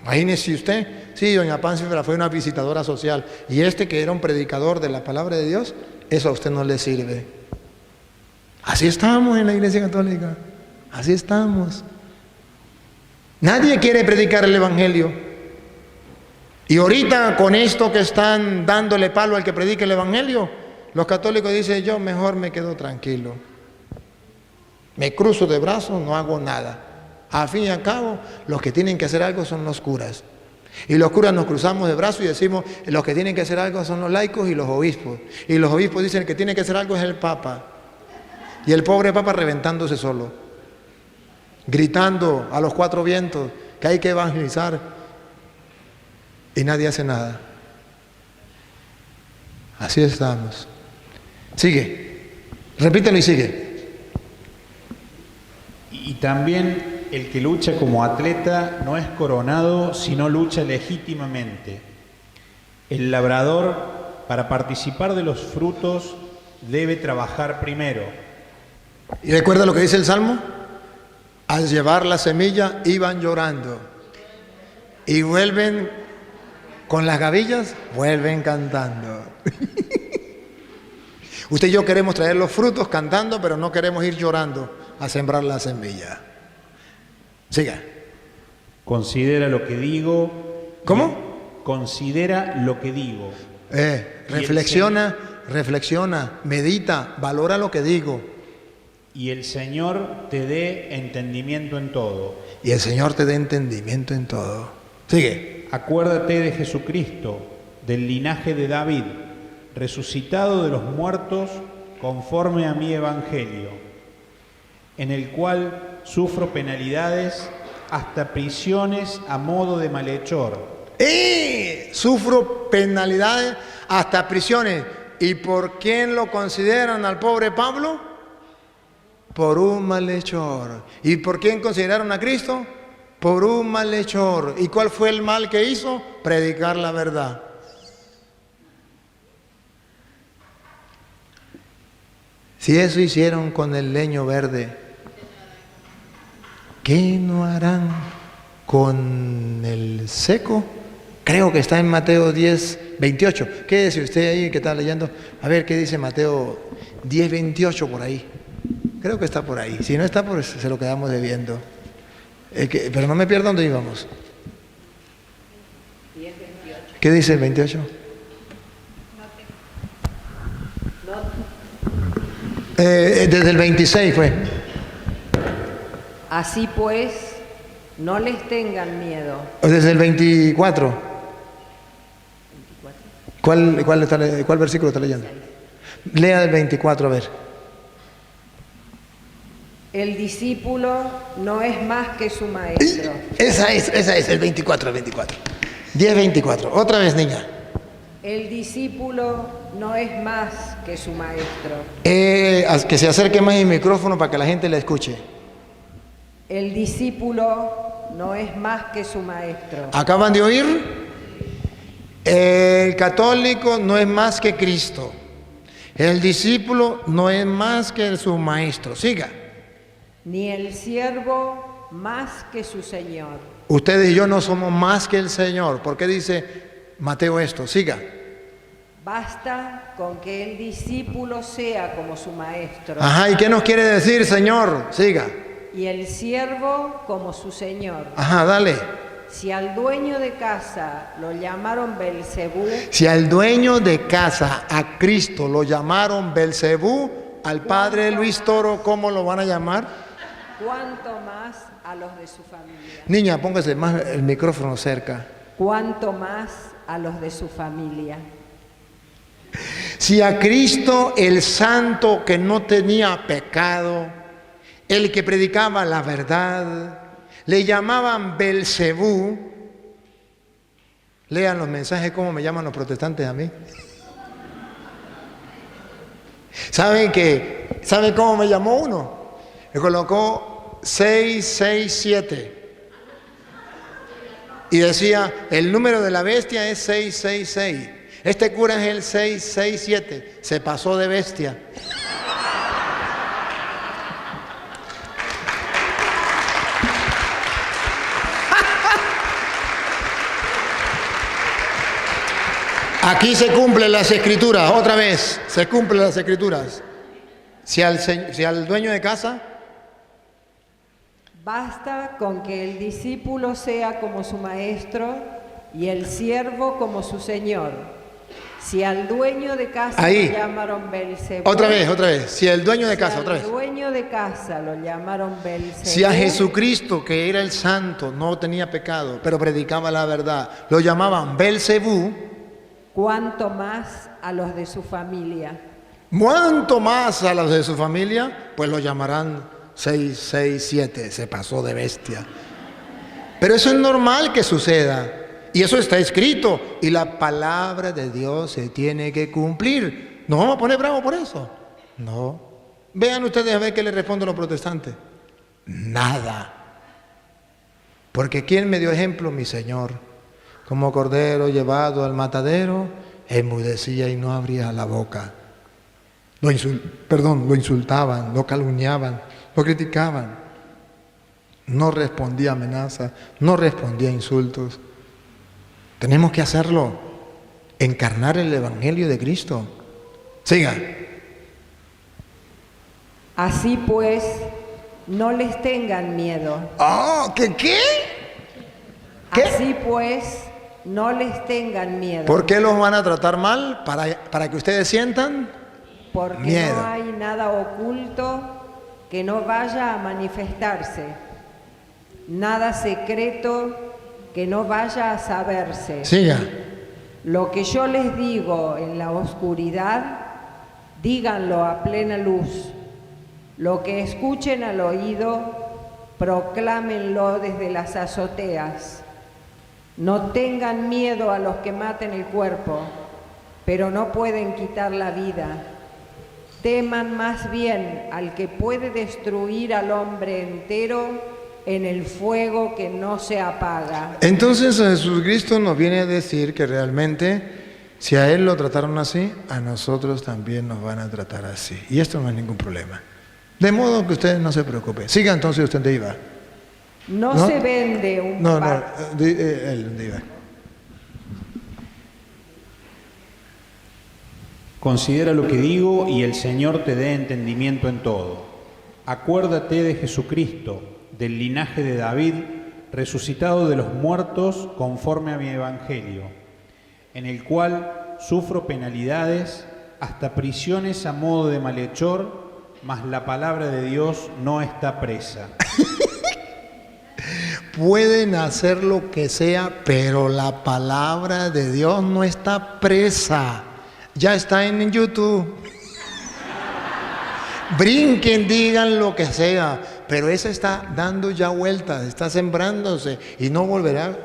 Speaker 1: Imagínese usted. Sí, doña Pánfila fue una visitadora social. Y este que era un predicador de la palabra de Dios, eso a usted no le sirve. Así estamos en la Iglesia Católica. Así estamos. Nadie quiere predicar el Evangelio. Y ahorita con esto que están dándole palo al que predique el Evangelio, los católicos dicen, yo mejor me quedo tranquilo. Me cruzo de brazos, no hago nada. Al fin y al cabo, los que tienen que hacer algo son los curas. Y los curas nos cruzamos de brazos y decimos, los que tienen que hacer algo son los laicos y los obispos. Y los obispos dicen que tiene que hacer algo es el Papa. Y el pobre Papa reventándose solo, gritando a los 4 vientos que hay que evangelizar. Y nadie hace nada. Así estamos. Sigue. Repítelo y sigue.
Speaker 3: Y también el que lucha como atleta no es coronado, sino lucha legítimamente. El labrador, para participar de los frutos, debe trabajar primero.
Speaker 1: ¿Y recuerda lo que dice el Salmo? Al llevar la semilla iban llorando. Y vuelven con las gavillas, vuelven cantando. Usted y yo queremos traer los frutos cantando, pero no queremos ir llorando a sembrar la semilla. Siga.
Speaker 3: Considera lo que digo.
Speaker 1: ¿Cómo?
Speaker 3: Considera lo que digo.
Speaker 1: Reflexiona, medita, valora lo que digo.
Speaker 3: Y el Señor te dé entendimiento en todo.
Speaker 1: Y el Señor te dé entendimiento en todo. Sigue.
Speaker 3: Acuérdate de Jesucristo, del linaje de David, resucitado de los muertos conforme a mi evangelio, en el cual sufro penalidades hasta prisiones a modo de malhechor.
Speaker 1: Sufro penalidades hasta prisiones. ¿Y por quién lo consideran al pobre Pablo? Por un malhechor. ¿Y por quién consideraron a Cristo? Por un malhechor. ¿Y cuál fue el mal que hizo? Predicar la verdad. Si eso hicieron con el leño verde, ¿qué no harán con el seco? Creo que está en Mateo 10, 28. ¿Qué dice usted ahí que está leyendo? A ver, ¿qué dice Mateo 10, 28 por ahí? Creo que está por ahí. Si no está, pues se lo quedamos debiendo. Pero no me pierda dónde íbamos. ¿Qué dice el 28? Desde el 26 fue.
Speaker 8: Así pues, no les tengan miedo.
Speaker 1: Desde el 24. ¿Cuál versículo está leyendo? Lea el 24, a ver.
Speaker 8: El discípulo no es más que su maestro.
Speaker 1: Esa es, el 24. 10:24. Otra vez, niña.
Speaker 8: El discípulo no es más que su maestro.
Speaker 1: Que se acerque más el micrófono para que la gente le escuche.
Speaker 8: El discípulo no es más que su maestro.
Speaker 1: ¿Acaban de oír? El católico no es más que Cristo. El discípulo no es más que su maestro. Siga.
Speaker 8: Ni el siervo más que su Señor.
Speaker 1: Ustedes y yo no somos más que el Señor. ¿Por qué dice Mateo esto? Siga.
Speaker 8: Basta con que el discípulo sea como su maestro.
Speaker 1: Ajá, ¿y qué nos quiere decir, Señor? Siga.
Speaker 8: Y el siervo como su Señor.
Speaker 1: Ajá, dale.
Speaker 8: Si al dueño de casa lo llamaron Belcebú.
Speaker 1: Si al dueño de casa, a Cristo, lo llamaron Belcebú, al padre Luis Toro, ¿cómo lo van a llamar?
Speaker 8: ¿Cuánto más a los de su familia?
Speaker 1: Niña, póngase más el micrófono cerca.
Speaker 8: ¿Cuánto más a los de su familia?
Speaker 1: Si a Cristo, el santo que no tenía pecado, el que predicaba la verdad, le llamaban Belcebú, lean los mensajes cómo me llaman los protestantes a mí. ¿Saben cómo me llamó uno? Me colocó 667 y decía, el número de la bestia es 666. Este cura es el 667. Se pasó de bestia. Aquí se cumplen las escrituras, otra vez, se cumplen las escrituras. Si al dueño de casa,
Speaker 8: Basta con que el discípulo sea como su maestro y el siervo como su señor. Si al dueño de casa
Speaker 1: ahí,
Speaker 8: lo llamaron Belcebú,
Speaker 1: otra vez, si el dueño de casa, otra vez.
Speaker 8: Si al dueño de casa lo llamaron Belcebú,
Speaker 1: Si a Jesucristo, que era el santo, no tenía pecado, pero predicaba la verdad, lo llamaban Belcebú,
Speaker 8: ¿cuánto más a los de su familia?
Speaker 1: ¿cuánto más a los de su familia? Pues lo llamarán 667, se pasó de bestia. Pero eso es normal que suceda. Y eso está escrito. Y la palabra de Dios se tiene que cumplir. ¿Nos vamos a poner bravos por eso? No. Vean ustedes a ver qué le responden los protestantes. Nada. Porque ¿quién me dio ejemplo? Mi Señor. Como cordero llevado al matadero, enmudecía y no abría la boca. Lo insultaban, lo calumniaban, lo criticaban. No respondía a amenazas, no respondía a insultos. Tenemos que hacerlo, encarnar el Evangelio de Cristo. Siga.
Speaker 8: Así pues, no les tengan miedo.
Speaker 1: Oh, ¿qué? ¿Qué?
Speaker 8: Así pues, no les tengan miedo.
Speaker 1: ¿Por qué los van a tratar mal? Para que ustedes sientan
Speaker 8: porque
Speaker 1: miedo.
Speaker 8: No hay nada oculto que no vaya a manifestarse, nada secreto que no vaya a saberse.
Speaker 1: Siga.
Speaker 8: Lo que yo les digo en la oscuridad, díganlo a plena luz. Lo que escuchen al oído, proclámenlo desde las azoteas. No tengan miedo a los que maten el cuerpo, pero no pueden quitar la vida. Teman más bien al que puede destruir al hombre entero en el fuego que no se apaga.
Speaker 1: Entonces Jesucristo nos viene a decir que realmente si a Él lo trataron así, a nosotros también nos van a tratar así. Y esto no es ningún problema. De modo que ustedes no se preocupen. Siga entonces usted donde iba.
Speaker 8: No se vende un
Speaker 1: él donde iba.
Speaker 3: Considera lo que digo y el Señor te dé entendimiento en todo. Acuérdate de Jesucristo, del linaje de David, resucitado de los muertos conforme a mi evangelio, en el cual sufro penalidades, hasta prisiones a modo de malhechor, mas la palabra de Dios no está presa.
Speaker 1: Pueden hacer lo que sea, pero la palabra de Dios no está presa. Ya está en YouTube. Brinquen, digan lo que sea, pero esa está dando ya vueltas, está sembrándose y no volverá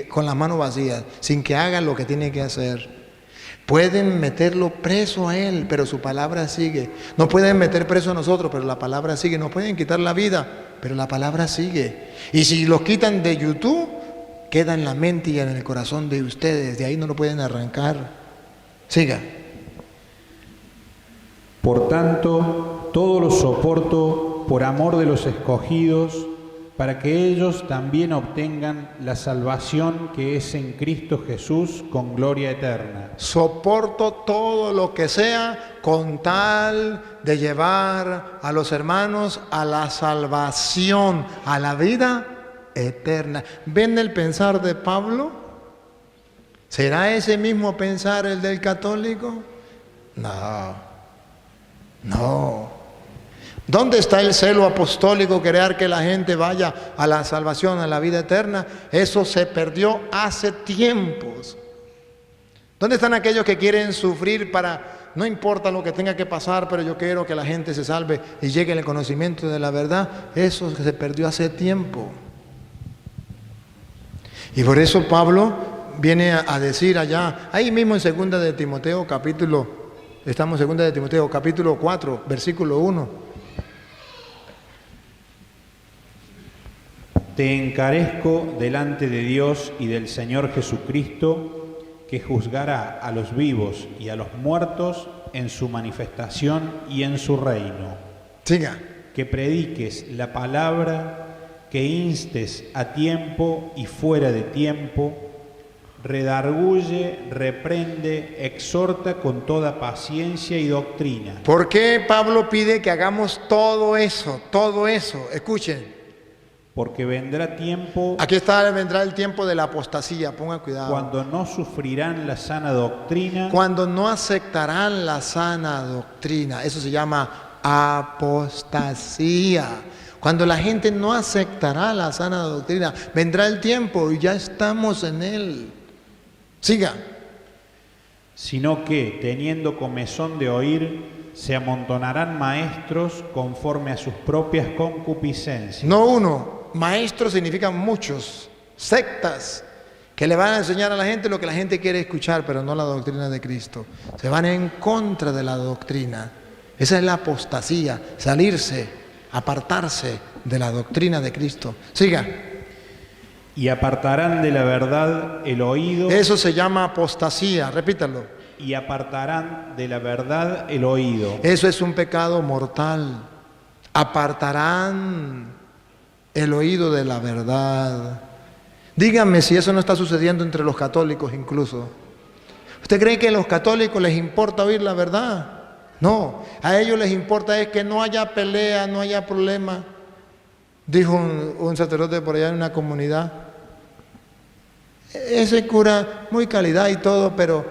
Speaker 1: con las manos vacías, sin que haga lo que tiene que hacer. Pueden meterlo preso a él, pero su palabra sigue. No pueden meter preso a nosotros, pero la palabra sigue. No pueden quitar la vida, pero la palabra sigue. Y si los quitan de YouTube, queda en la mente y en el corazón de ustedes. De ahí no lo pueden arrancar. Siga.
Speaker 3: Por tanto, todo lo soporto por amor de los escogidos, para que ellos también obtengan la salvación que es en Cristo Jesús con gloria eterna.
Speaker 1: Soporto todo lo que sea con tal de llevar a los hermanos a la salvación, a la vida eterna. ¿Ven el pensar de Pablo? ¿Será ese mismo pensar el del católico? No. ¿Dónde está el celo apostólico, querer que la gente vaya a la salvación, a la vida eterna? Eso se perdió hace tiempos. ¿Dónde están aquellos que quieren sufrir para, no importa lo que tenga que pasar, pero yo quiero que la gente se salve y llegue al conocimiento de la verdad? Eso se perdió hace tiempo. Y por eso Pablo viene a decir allá, ahí mismo en 2 de Timoteo estamos en 2 de Timoteo capítulo 4, versículo 1.
Speaker 3: Te encarezco delante de Dios y del Señor Jesucristo, que juzgará a los vivos y a los muertos en su manifestación y en su reino.
Speaker 1: Siga.
Speaker 3: Que prediques la palabra, que instes a tiempo y fuera de tiempo, redarguye, reprende, exhorta con toda paciencia y doctrina.
Speaker 1: ¿Por qué Pablo pide que hagamos todo eso? Todo eso. Escuchen.
Speaker 3: Porque vendrá tiempo...
Speaker 1: Aquí vendrá el tiempo de la apostasía, pongan cuidado.
Speaker 3: Cuando no sufrirán la sana doctrina.
Speaker 1: Cuando no aceptarán la sana doctrina. Eso se llama apostasía. Cuando la gente no aceptará la sana doctrina, vendrá el tiempo y ya estamos en él. Siga.
Speaker 3: Sino que, teniendo comezón de oír, se amontonarán maestros conforme a sus propias concupiscencias.
Speaker 1: No uno. Maestros significan muchos, sectas, que le van a enseñar a la gente lo que la gente quiere escuchar, pero no la doctrina de Cristo. Se van en contra de la doctrina. Esa es la apostasía, salirse, apartarse de la doctrina de Cristo. Siga.
Speaker 3: Y apartarán de la verdad el oído.
Speaker 1: Eso se llama apostasía, repítalo.
Speaker 3: Y apartarán de la verdad el oído.
Speaker 1: Eso es un pecado mortal. Apartarán el oído de la verdad. Díganme si eso no está sucediendo entre los católicos incluso. ¿Usted cree que a los católicos les importa oír la verdad? No, a ellos les importa es que no haya pelea, no haya problema. Dijo un sacerdote por allá en una comunidad. Ese cura, muy calidad y todo, pero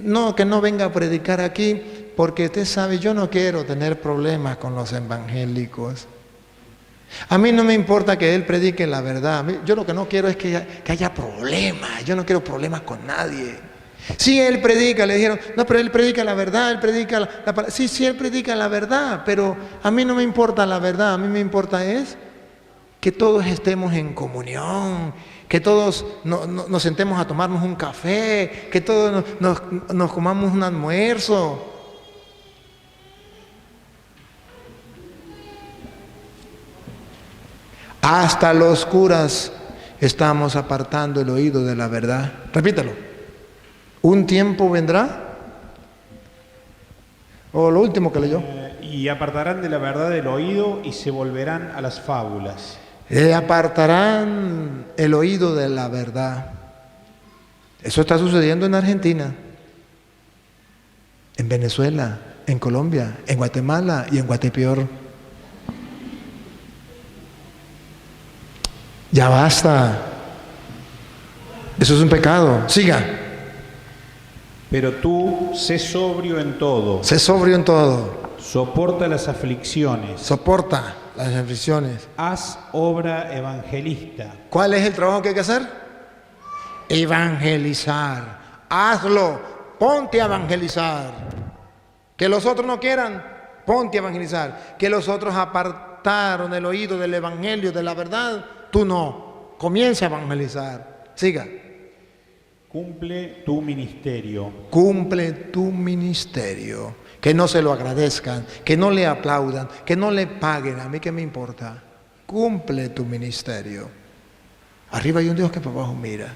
Speaker 1: no, que no venga a predicar aquí, porque usted sabe, yo no quiero tener problemas con los evangélicos. A mí no me importa que él predique la verdad. Yo lo que no quiero es que haya problemas. Yo no quiero problemas con nadie. Si él predica, le dijeron, no, pero él predica la verdad, él predica sí, él predica la verdad, pero a mí no me importa la verdad. A mí me importa es que todos estemos en comunión, que todos nos sentemos a tomarnos un café, que todos nos comamos un almuerzo. Hasta los curas estamos apartando el oído de la verdad. Repítalo. ¿Un tiempo vendrá? O lo último que leyó.
Speaker 3: Y apartarán de la verdad el oído y se volverán a las fábulas.
Speaker 1: Apartarán el oído de la verdad. Eso está sucediendo en Argentina, en Venezuela, en Colombia, en Guatemala y en Guatepeor. Ya basta. Eso es un pecado. Siga.
Speaker 3: Pero tú, sé sobrio en todo.
Speaker 1: Sé sobrio en todo.
Speaker 3: Soporta las aflicciones.
Speaker 1: Soporta las aflicciones.
Speaker 3: Haz obra evangelista.
Speaker 1: ¿Cuál es el trabajo que hay que hacer? Evangelizar. Hazlo. Ponte a evangelizar. Que los otros no quieran, ponte a evangelizar. Que los otros apartaron el oído del evangelio, de la verdad, tú no. Comienza a evangelizar. Siga.
Speaker 3: Cumple tu ministerio.
Speaker 1: Cumple tu ministerio. Que no se lo agradezcan, que no le aplaudan, que no le paguen. A mí qué me importa. Cumple tu ministerio. Arriba hay un Dios que para abajo mira.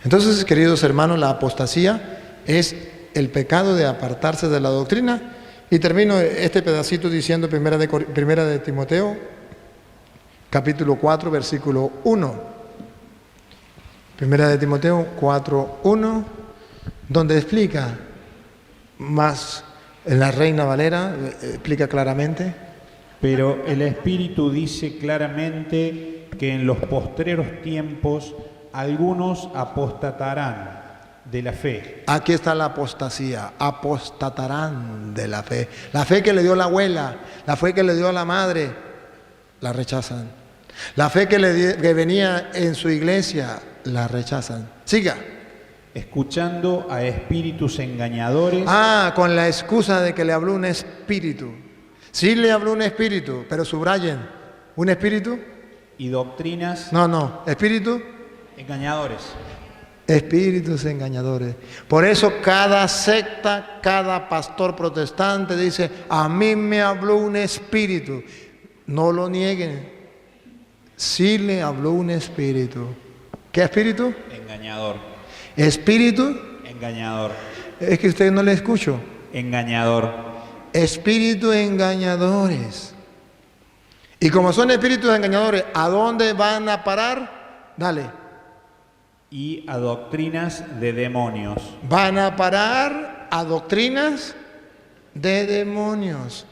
Speaker 1: Entonces, queridos hermanos, la apostasía es el pecado de apartarse de la doctrina. Y termino este pedacito diciendo primera de Timoteo, capítulo 4, versículo 1. Primera de Timoteo 4:1, donde explica más, en la Reina Valera, explica claramente.
Speaker 3: Pero el Espíritu dice claramente que en los postreros tiempos algunos apostatarán de la fe.
Speaker 1: Aquí está la apostasía, apostatarán de la fe. La fe que le dio la abuela, la fe que le dio la madre, la rechazan. La fe que venía en su iglesia, la rechazan. Siga.
Speaker 3: escuchando a espíritus engañadores.
Speaker 1: Ah, con la excusa de que le habló un espíritu. Sí le habló un espíritu, pero subrayen, ¿un espíritu?
Speaker 3: Y doctrinas
Speaker 1: No, espíritu.
Speaker 3: engañadores.
Speaker 1: Espíritus engañadores. Por eso cada secta, cada pastor protestante dice, a mí me habló un espíritu. No lo nieguen. Sí le habló un espíritu. ¿Qué espíritu?
Speaker 3: Engañador.
Speaker 1: Espíritu.
Speaker 3: Engañador.
Speaker 1: Es que usted no le escucho.
Speaker 3: Engañador.
Speaker 1: Espíritus engañadores. Y como son espíritus engañadores, ¿a dónde van a parar? Dale.
Speaker 3: Y a doctrinas de demonios.
Speaker 1: Van a parar a doctrinas de demonios.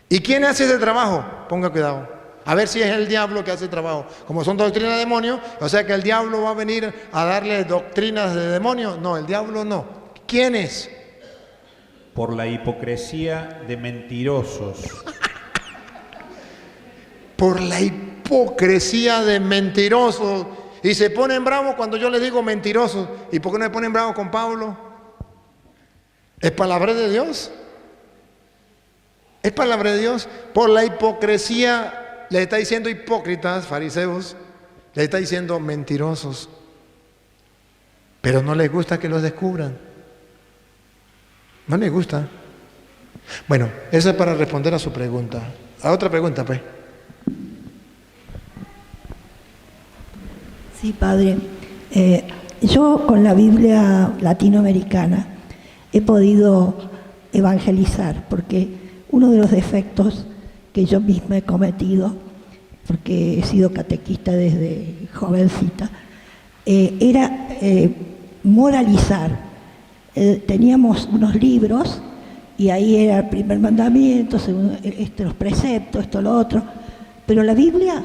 Speaker 1: ¿Y quién hace ese trabajo? Ponga cuidado. A ver si es el diablo que hace el trabajo. Como son doctrinas de demonios, o sea que el diablo va a venir a darle doctrinas de demonios. No, el diablo no. ¿Quién es?
Speaker 3: Por la hipocresía de mentirosos.
Speaker 1: Por la hipocresía de mentirosos. Y se ponen bravos cuando yo les digo mentirosos. ¿Y por qué no se ponen bravos con Pablo? ¿Es palabra de Dios? ¿Es palabra de Dios? Por la hipocresía, le está diciendo hipócritas, fariseos, le está diciendo mentirosos. Pero no les gusta que los descubran. No les gusta. Bueno, eso es para responder a su pregunta. A otra pregunta, pues.
Speaker 9: Sí, padre. Yo con la Biblia latinoamericana he podido evangelizar, porque uno de los defectos que yo misma he cometido, porque he sido catequista desde jovencita, era moralizar. Teníamos unos libros y ahí era el primer mandamiento, los preceptos, esto, lo otro, pero la Biblia...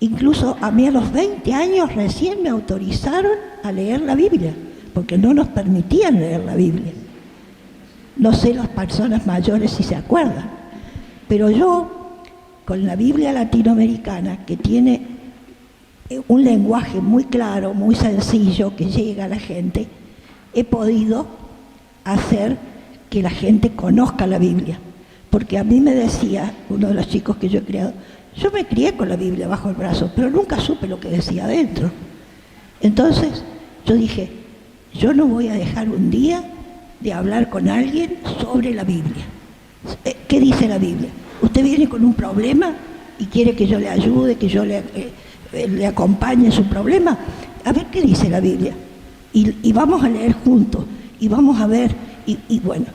Speaker 9: Incluso a mí a los 20 años recién me autorizaron a leer la Biblia, porque no nos permitían leer la Biblia. No sé las personas mayores si se acuerdan, pero yo, con la Biblia latinoamericana, que tiene un lenguaje muy claro, muy sencillo, que llega a la gente, he podido hacer que la gente conozca la Biblia. Porque a mí me decía uno de los chicos que yo he criado, yo me crié con la Biblia bajo el brazo, pero nunca supe lo que decía adentro. Entonces yo dije, yo no voy a dejar un día de hablar con alguien sobre la Biblia. ¿Qué dice la Biblia? Usted viene con un problema y quiere que yo le ayude, que yo le acompañe en su problema. A ver qué dice la Biblia. Y vamos a leer juntos, y vamos a ver, y bueno,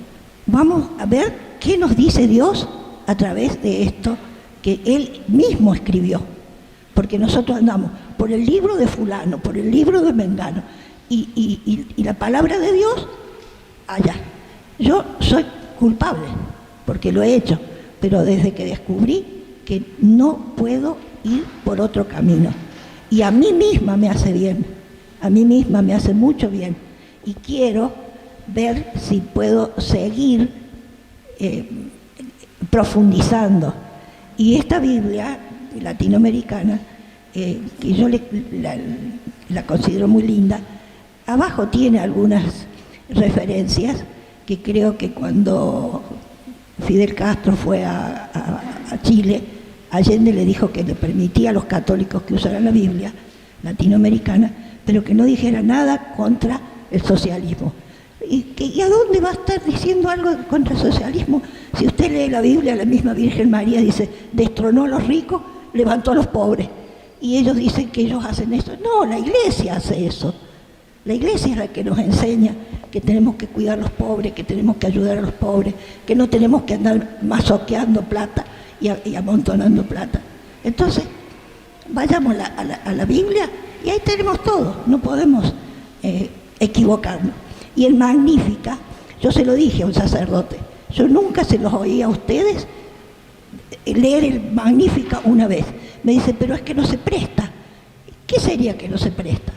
Speaker 9: vamos a ver qué nos dice Dios a través de esto que Él mismo escribió, porque nosotros andamos por el libro de fulano, por el libro de Mengano, y la palabra de Dios allá. Yo soy culpable, porque lo he hecho, pero desde que descubrí que no puedo ir por otro camino, y a mí misma me hace bien, a mí misma me hace mucho bien, y quiero ver si puedo seguir profundizando. Y esta Biblia latinoamericana, que yo la considero muy linda, abajo tiene algunas referencias que creo que cuando Fidel Castro fue a Chile, Allende le dijo que le permitía a los católicos que usaran la Biblia latinoamericana, pero que no dijera nada contra el socialismo. ¿Y a dónde va a estar diciendo algo contra el socialismo? Si usted lee la Biblia, la misma Virgen María dice, destronó a los ricos, levantó a los pobres. Y ellos dicen que ellos hacen eso. No, la Iglesia hace eso. La Iglesia es la que nos enseña que tenemos que cuidar a los pobres, que tenemos que ayudar a los pobres, que no tenemos que andar masoqueando plata y amontonando plata. Entonces, vayamos a la Biblia y ahí tenemos todo. No podemos equivocarnos. Y el Magnífica, yo se lo dije a un sacerdote, yo nunca se los oí a ustedes leer el Magnífica una vez. Me dice, pero es que no se presta. ¿Qué sería que no se presta?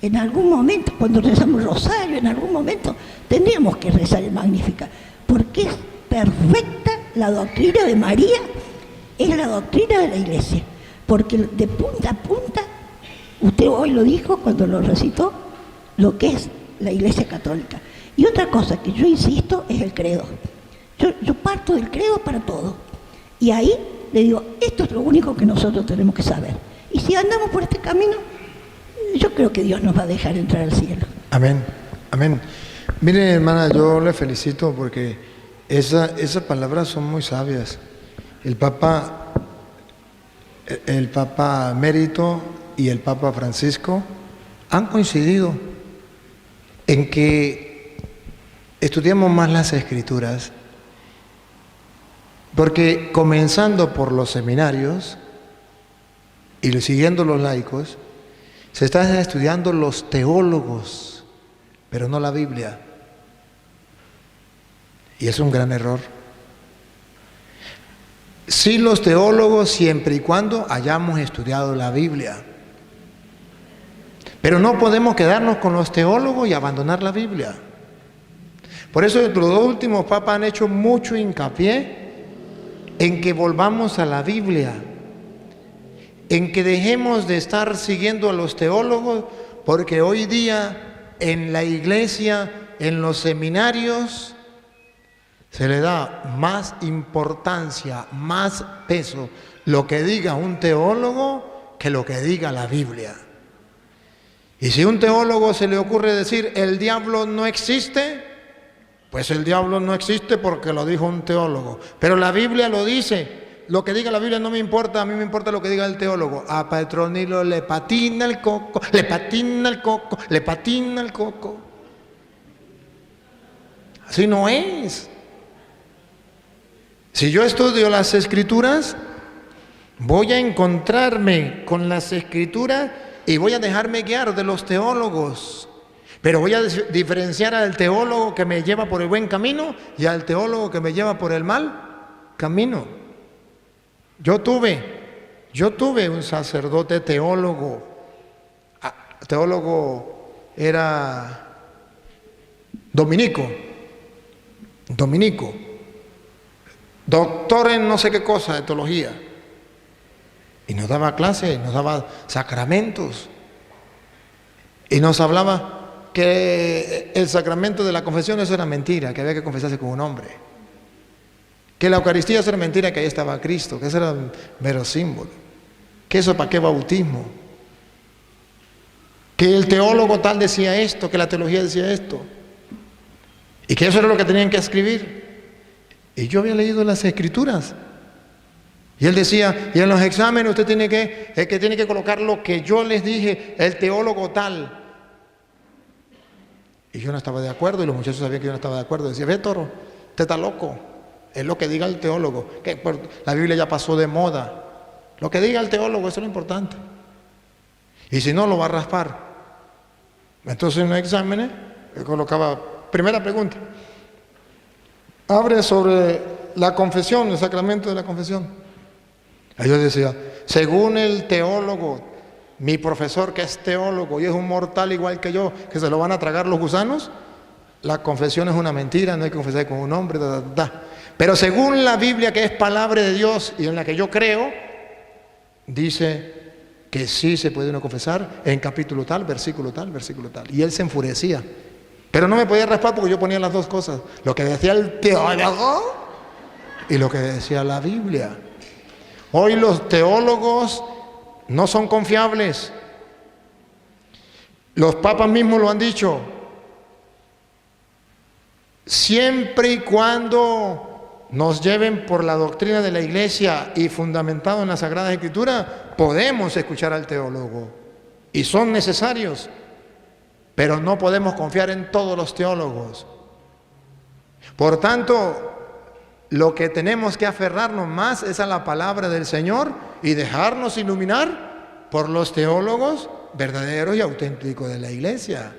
Speaker 9: En algún momento, cuando rezamos rosario, en algún momento tendríamos que rezar el Magnífica, porque es perfecta la doctrina de María, es la doctrina de la Iglesia, porque de punta a punta, usted hoy lo dijo cuando lo recitó, lo que es la Iglesia Católica. Y otra cosa que yo insisto es el credo. Yo parto del credo para todo. Y ahí le digo, esto es lo único que nosotros tenemos que saber. Y si andamos por este camino, yo creo que Dios nos va a dejar entrar al cielo.
Speaker 1: Amén, amén. Miren, hermana, yo le felicito porque esas palabras son muy sabias. El Papa Emérito y el Papa Francisco han coincidido en que estudiemos más las Escrituras, porque comenzando por los seminarios y siguiendo los laicos, se están estudiando los teólogos, pero no la Biblia. Y es un gran error. Sí, los teólogos, siempre y cuando hayamos estudiado la Biblia. Pero no podemos quedarnos con los teólogos y abandonar la Biblia. Por eso los dos últimos papas han hecho mucho hincapié en que volvamos a la Biblia, en que dejemos de estar siguiendo a los teólogos, porque hoy día en la iglesia, en los seminarios, se le da más importancia, más peso lo que diga un teólogo que lo que diga la Biblia. Y si a un teólogo se le ocurre decir el diablo no existe, pues el diablo no existe porque lo dijo un teólogo. Pero la Biblia lo dice. Lo que diga la Biblia no me importa, a mí me importa lo que diga el teólogo. A Petronilo le patina el coco, le patina el coco, le patina el coco. Así no es. Si yo estudio las Escrituras, voy a encontrarme con las Escrituras y voy a dejarme guiar de los teólogos. Pero voy a diferenciar al teólogo que me lleva por el buen camino y al teólogo que me lleva por el mal camino. Yo tuve un sacerdote teólogo. Teólogo era dominico. Doctor en no sé qué cosa de teología. Y nos daba clases, nos daba sacramentos. Y nos hablaba que el sacramento de la confesión eso era mentira, que había que confesarse con un hombre. Que la Eucaristía eso era mentira, que ahí estaba Cristo, que eso era un mero símbolo. Que eso para qué bautismo. Que el teólogo tal decía esto, que la teología decía esto. Y que eso era lo que tenían que escribir. Y yo había leído las Escrituras. Y él decía, y en los exámenes usted tiene que colocar lo que yo les dije, el teólogo tal. Y yo no estaba de acuerdo, y los muchachos sabían que yo no estaba de acuerdo. Decía, ve toro, usted está loco. Es lo que diga el teólogo. Que la Biblia ya pasó de moda. Lo que diga el teólogo, eso es lo importante. Y si no, lo va a raspar. Entonces en los exámenes, yo colocaba, primera pregunta. Abre sobre la confesión, el sacramento de la confesión. Ahí yo decía, según el teólogo, mi profesor que es teólogo y es un mortal igual que yo, que se lo van a tragar los gusanos, la confesión es una mentira, no hay que confesar con un hombre, Pero según la Biblia, que es palabra de Dios y en la que yo creo, dice que sí se puede uno confesar en capítulo tal, versículo tal, versículo tal. Y él se enfurecía. Pero no me podía raspar porque yo ponía las dos cosas, lo que decía el teólogo y lo que decía la Biblia. Hoy los teólogos no son confiables. Los papas mismos lo han dicho. Siempre y cuando nos lleven por la doctrina de la Iglesia y fundamentado en la Sagrada Escritura, podemos escuchar al teólogo. Y son necesarios. Pero no podemos confiar en todos los teólogos. Por tanto, lo que tenemos que aferrarnos más es a la palabra del Señor y dejarnos iluminar por los teólogos verdaderos y auténticos de la Iglesia.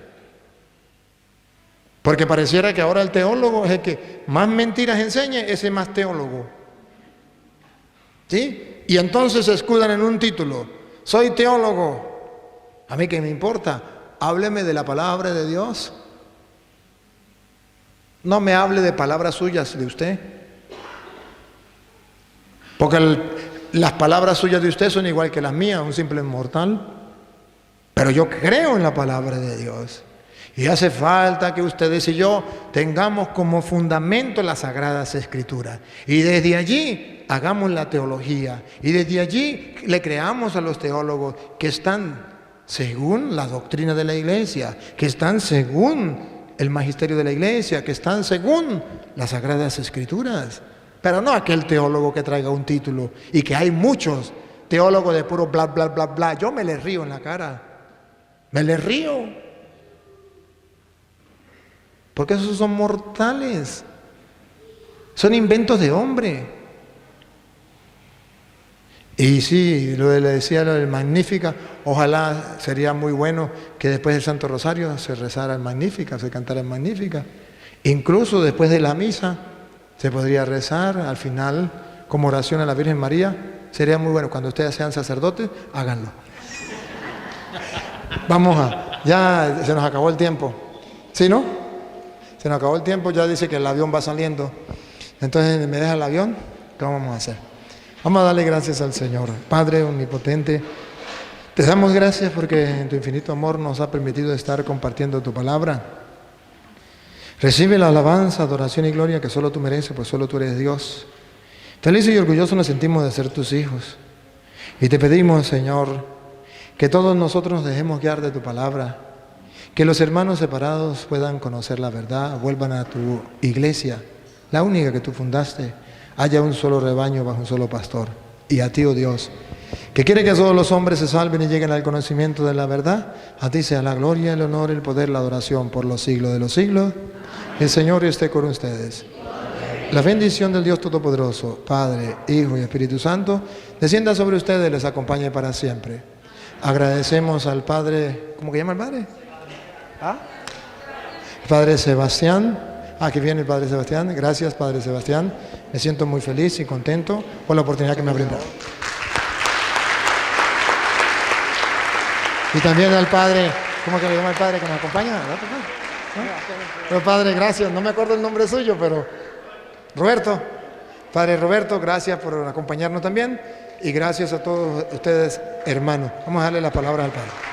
Speaker 1: Porque pareciera que ahora el teólogo es el que más mentiras enseña, ese más teólogo. ¿Sí? Y entonces se escudan en un título, soy teólogo. ¿A mí qué me importa? Hábleme de la palabra de Dios. No me hable de palabras suyas de usted. Porque las palabras suyas de usted son igual que las mías, un simple mortal. Pero yo creo en la palabra de Dios. Y hace falta que ustedes y yo tengamos como fundamento las Sagradas Escrituras. Y desde allí hagamos la teología. Y desde allí le creamos a los teólogos que están según la doctrina de la Iglesia, que están según el magisterio de la Iglesia, que están según las Sagradas Escrituras. Pero no aquel teólogo que traiga un título y que hay muchos teólogos de puro bla, bla, bla, bla. Yo me les río en la cara. Me les río. Porque esos son mortales. Son inventos de hombre. Y sí, le decía lo del Magnífica, ojalá sería muy bueno que después del Santo Rosario se rezara el Magnífica, se cantara el Magnífica. Incluso después de la misa se podría rezar al final como oración a la Virgen María. Sería muy bueno. Cuando ustedes sean sacerdotes, háganlo. Ya se nos acabó el tiempo. ¿Sí, no? Se nos acabó el tiempo, ya dice que el avión va saliendo. Entonces, ¿me deja el avión? ¿Qué vamos a hacer? Vamos a darle gracias al Señor. Padre omnipotente, te damos gracias porque en tu infinito amor nos ha permitido estar compartiendo tu palabra. Recibe la alabanza, adoración y gloria que solo tú mereces, pues solo tú eres Dios. Felices y orgullosos nos sentimos de ser tus hijos. Y te pedimos, Señor, que todos nosotros nos dejemos guiar de tu palabra. Que los hermanos separados puedan conocer la verdad, vuelvan a tu iglesia, la única que tú fundaste, haya un solo rebaño bajo un solo pastor. Y a ti, oh Dios, que quiere que todos los hombres se salven y lleguen al conocimiento de la verdad, a ti sea la gloria, el honor, el poder, la adoración por los siglos de los siglos. El Señor esté con ustedes. La bendición del Dios Todopoderoso, Padre, Hijo y Espíritu Santo, descienda sobre ustedes y les acompañe para siempre. Agradecemos al Padre, ¿cómo que llama el Padre? Padre Sebastián. Aquí viene el Padre Sebastián. Gracias, Padre Sebastián. Me siento muy feliz y contento por la oportunidad que me ha brindado. Y también al Padre, ¿cómo que le llama el Padre que nos acompaña? ¿No? Pero Padre, gracias. No me acuerdo el nombre suyo, pero Roberto. Padre Roberto, gracias por acompañarnos también. Y gracias a todos ustedes, hermanos. Vamos a darle la palabra al Padre.